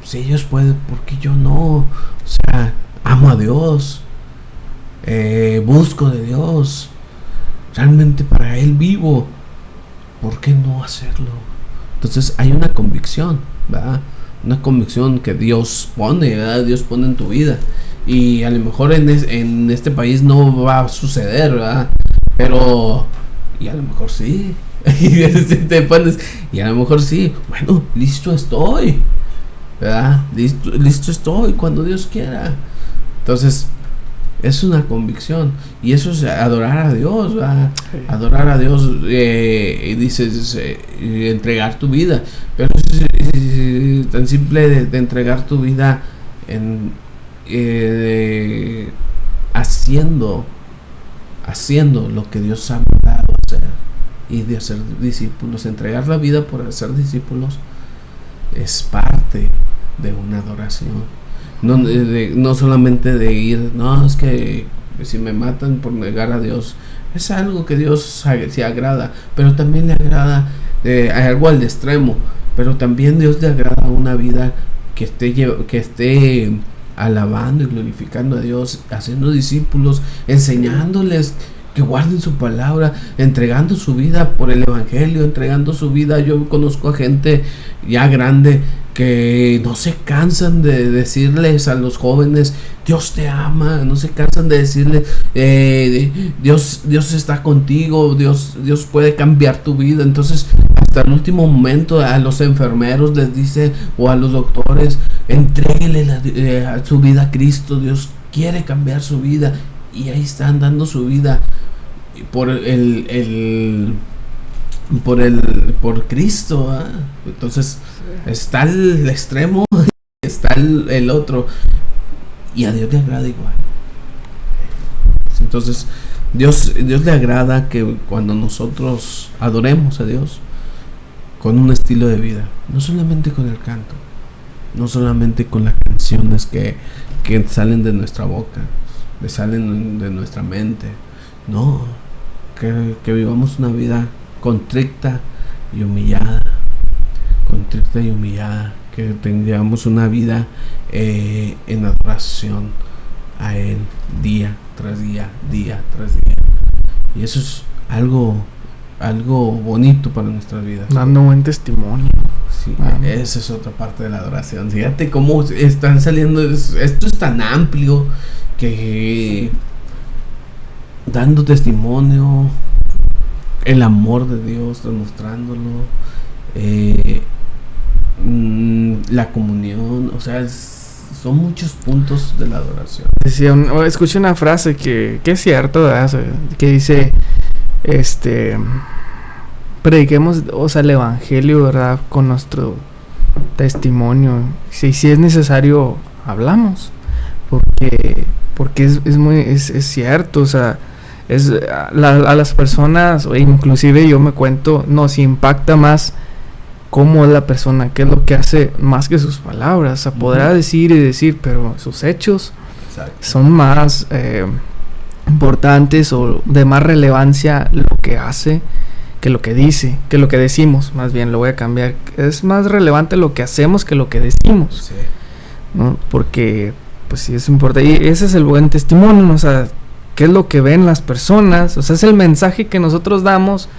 si ellos pueden, ¿por qué yo no? O sea, amo a Dios, busco de Dios, realmente para Él vivo, ¿por qué no hacerlo? Entonces hay una convicción, ¿verdad? Una convicción que Dios pone, ¿verdad? Dios pone en tu vida, y a lo mejor en este país no va a suceder, ¿verdad? Pero, y a lo mejor sí, te pones, y a lo mejor sí, bueno, listo estoy, ¿verdad? Listo estoy cuando Dios quiera. Entonces es una convicción, y eso es adorar a Dios, ¿verdad? Sí. Adorar a Dios, y dices, entregar tu vida, pero es tan simple de entregar tu vida en haciendo lo que Dios ha mandado hacer, y de hacer discípulos. Entregar la vida por hacer discípulos es parte de una adoración. No solamente de ir, no, es que si me matan por negar a Dios, es algo que Dios se agrada, pero también le agrada algo al extremo, pero también Dios le agrada una vida que esté alabando y glorificando a Dios, haciendo discípulos, enseñándoles que guarden su palabra, entregando su vida por el evangelio, entregando su vida. Yo conozco a gente ya grande que no se cansan de decirles a los jóvenes, Dios te ama, no se cansan de decirles, Dios está contigo, Dios puede cambiar tu vida. Entonces, hasta el último momento a los enfermeros les dice, o a los doctores, entréguenle su vida a Cristo, Dios quiere cambiar su vida, y ahí están dando su vida por Cristo, ¿eh? Entonces está el extremo, está el otro, y a Dios le agrada igual. Entonces Dios le agrada que cuando nosotros adoremos a Dios con un estilo de vida, no solamente con el canto, no solamente con las canciones que salen de nuestra boca, que salen de nuestra mente, no, que vivamos una vida contrita y humillada, que tengamos una vida en adoración a Él día tras día, y eso es algo bonito para nuestras vidas. Dando buen testimonio. Sí, esa es otra parte de la adoración. Fíjate cómo están saliendo, esto es tan amplio, que dando testimonio, el amor de Dios, demostrándolo, la comunión, o sea, son muchos puntos de la adoración. Escuché una frase que es cierto, ¿verdad? Que dice, prediquemos, o sea, el evangelio, ¿verdad? Con nuestro testimonio. Si es necesario, hablamos, porque es cierto, o sea, a las personas, inclusive yo me cuento, nos impacta más cómo es la persona, qué es lo que hace, más que sus palabras. O sea, podrá decir y decir, pero sus hechos son más importantes, o de más relevancia lo que hace que lo que dice, que lo que decimos. Más bien, lo voy a cambiar, es más relevante lo que hacemos que lo que decimos, ¿no? Porque pues sí es importante, y ese es el buen testimonio, ¿no? O sea, qué es lo que ven las personas, o sea, es el mensaje que nosotros damos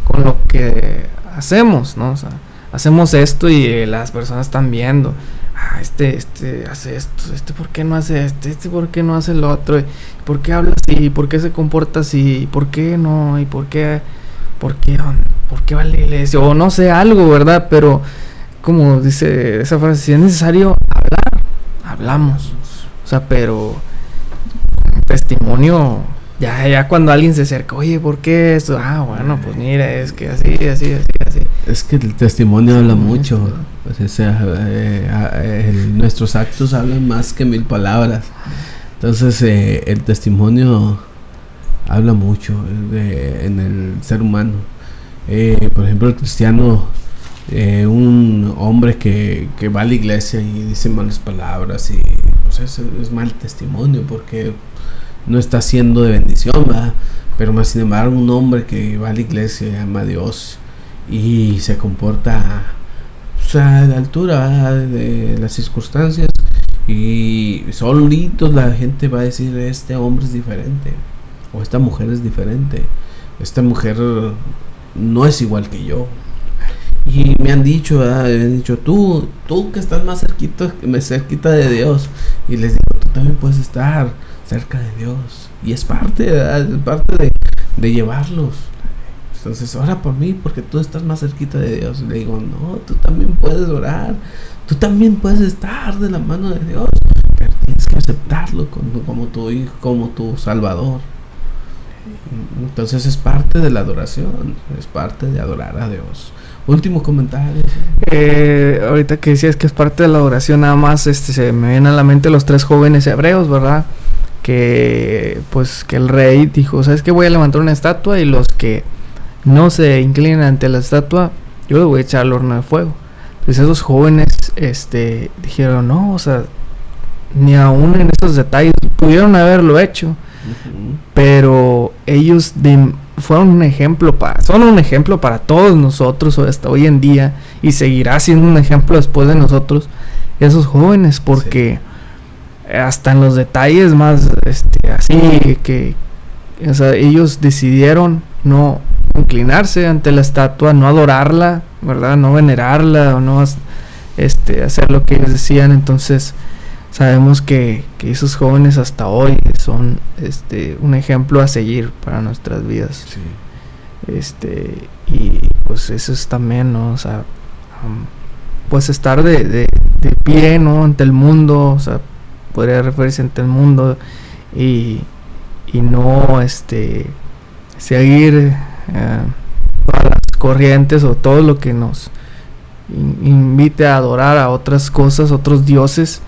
con lo que hacemos, ¿no? O sea, hacemos esto y las personas están viendo, este hace esto, ¿por qué no hace este por qué no hace el otro? ¿Por qué habla así? ¿Por qué se comporta así? ¿Por qué no? ¿Y por qué va a la iglesia? O no sé, algo, ¿verdad? Pero como dice esa frase, si es necesario hablar, hablamos. O sea, pero con testimonio, ya cuando alguien se acerca, oye, ¿por qué esto? Bueno, pues mira, es que así. Es que el testimonio habla mucho. O sea, nuestros actos hablan más que 1000 palabras. Entonces, el testimonio habla mucho en el ser humano. Por ejemplo, el cristiano, un hombre que va a la iglesia y dice malas palabras, y pues es mal testimonio, porque no está siendo de bendición, ¿verdad? Pero más sin embargo, un hombre que va a la iglesia, ama a Dios y se comporta, o sea, a la altura, ¿verdad?, de las circunstancias, y solitos la gente va a decir: este hombre es diferente, o esta mujer es diferente, esta mujer no es igual que yo. Y me han dicho, ¿verdad? Me han dicho: tú que estás más cerquita de Dios. Y les digo: tú también puedes estar cerca de Dios. Y es parte, ¿verdad? Es parte de llevarlos. Entonces, ora por mí porque tú estás más cerquita de Dios. Y le digo: no, tú también puedes orar. Tú también puedes estar de la mano de Dios. Pero tienes que aceptarlo como tu hijo, como tu Salvador. Entonces es parte de la adoración. Es parte de adorar a Dios. Último comentario. Ahorita que decías que es parte de la adoración, nada más se me vienen a la mente los 3 jóvenes hebreos, ¿verdad? Que pues que el rey dijo: ¿sabes qué? Voy a levantar una estatua, y los que no se inclinen ante la estatua, yo les voy a echar al horno de fuego. Pues esos jóvenes dijeron: no, o sea, ni aún en esos detalles pudieron haberlo hecho. Pero ellos fueron un ejemplo son un ejemplo para todos nosotros hasta hoy en día, y seguirá siendo un ejemplo después de nosotros, esos jóvenes, porque hasta en los detalles más así que, o sea, ellos decidieron no inclinarse ante la estatua, no adorarla, ¿verdad? No venerarla, o no hacer lo que ellos decían. Entonces sabemos que esos jóvenes hasta hoy son un ejemplo a seguir para nuestras vidas. Y pues eso es también, ¿no? O sea, pues estar de pie, ¿no?, ante el mundo, o sea, podría referirse ante el mundo, y no seguir todas las corrientes o todo lo que nos invite a adorar a otras cosas, otros dioses,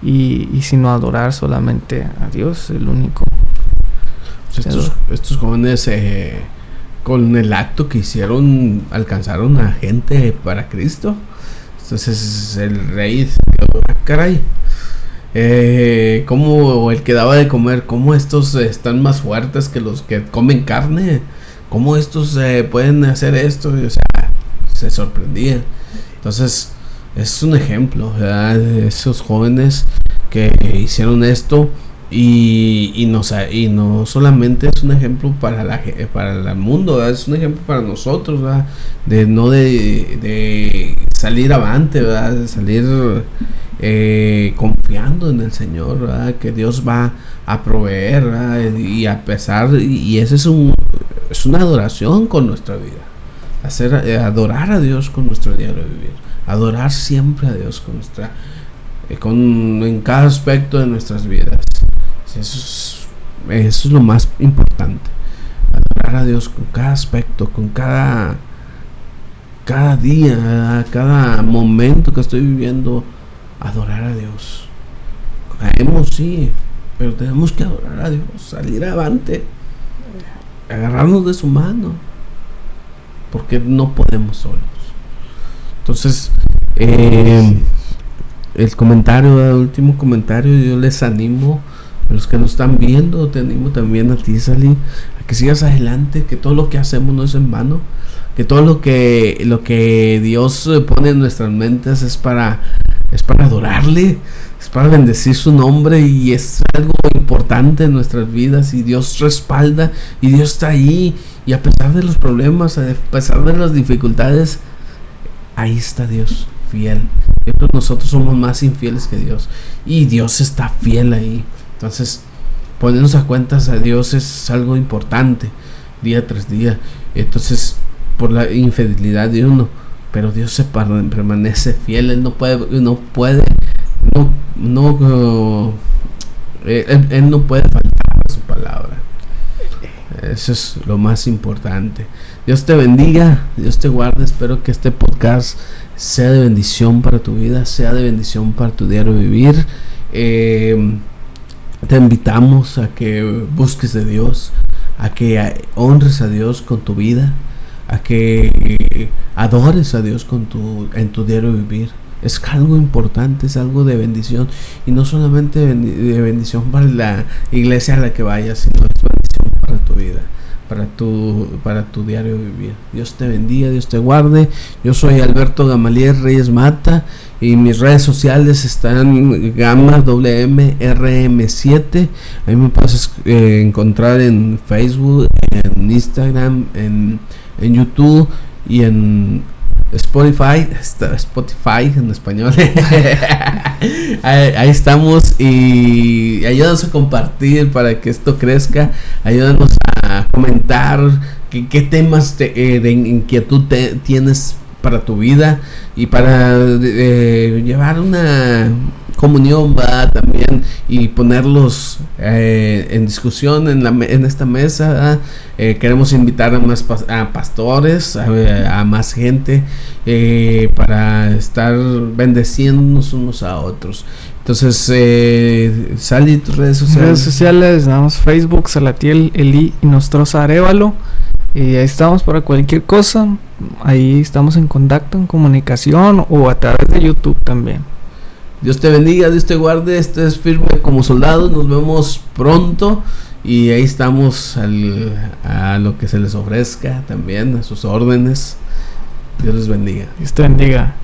y sino adorar solamente a Dios, el único. Estos jóvenes, con el acto que hicieron, alcanzaron a gente para Cristo. Entonces el rey se quedó: caray, como el que daba de comer, ¿cómo estos están más fuertes que los que comen carne? ¿Cómo estos pueden hacer esto? Y, o sea, se sorprendía. Entonces es un ejemplo, ¿verdad?, de esos jóvenes que hicieron esto, y no solamente es un ejemplo para el mundo, ¿verdad?, es un ejemplo para nosotros, ¿verdad?, de salir avante, ¿verdad?, de salir confiando en el Señor, ¿verdad?, que Dios va a proveer, ¿verdad?, y a pesar, y ese es una adoración con nuestra vida, adorar a Dios con nuestro diario vivir, adorar siempre a Dios en cada aspecto de nuestras vidas. Eso es lo más importante, adorar a Dios con cada aspecto, con cada día, cada momento que estoy viviendo. Adorar a Dios. Caemos, sí, pero tenemos que adorar a Dios, salir avante, agarrarnos de su mano, porque no podemos solos. Entonces, el último comentario, yo les animo a los que nos están viendo, te animo también a ti, Sally, a que sigas adelante, que todo lo que hacemos no es en vano, que todo lo que Dios pone en nuestras mentes es para adorarle, es para bendecir su nombre, y es algo importante en nuestras vidas, y Dios respalda, y Dios está ahí, y a pesar de los problemas, a pesar de las dificultades, ahí está Dios fiel. Nosotros somos más infieles que Dios, y Dios está fiel ahí. Entonces, ponernos a cuentas a Dios es algo importante día tras día. Entonces, por la infidelidad de uno, pero Dios permanece fiel. Él Él no puede faltar a su palabra. Eso es lo más importante. Dios te bendiga, Dios te guarde. Espero que este podcast sea de bendición para tu vida, sea de bendición para tu diario vivir. Te invitamos a que busques de Dios, a que honres a Dios con tu vida, a que adores a Dios en tu diario vivir. es algo importante, es algo de bendición, y no solamente de bendición para la iglesia a la que vayas, sino es bendición para tu vida, para tu diario vivir. Dios te bendiga, Dios te guarde. Yo soy Alberto Gamaliel Reyes Mata, y mis redes sociales están Gama WMRM7. Ahí me puedes encontrar en Facebook, en Instagram, en YouTube y en Spotify en español. ahí estamos, y ayúdanos a compartir para que esto crezca. Ayúdanos a comentar qué temas de inquietud tienes para tu vida, y para llevar una comunión, va, también, y ponerlos en discusión en esta mesa. Queremos invitar a más a pastores, a más gente, para estar bendeciéndonos unos a otros. Entonces, Sally, tus redes sociales. Redes sociales, damos Facebook, Salatiel Eli y Nostroza Arévalo. Y ahí estamos para cualquier cosa. Ahí estamos en contacto, en comunicación, o a través de YouTube también. Dios te bendiga, Dios te guarde. Este es Firme como Soldado. Nos vemos pronto, y ahí estamos a lo que se les ofrezca, también a sus órdenes. Dios les bendiga. Dios te bendiga.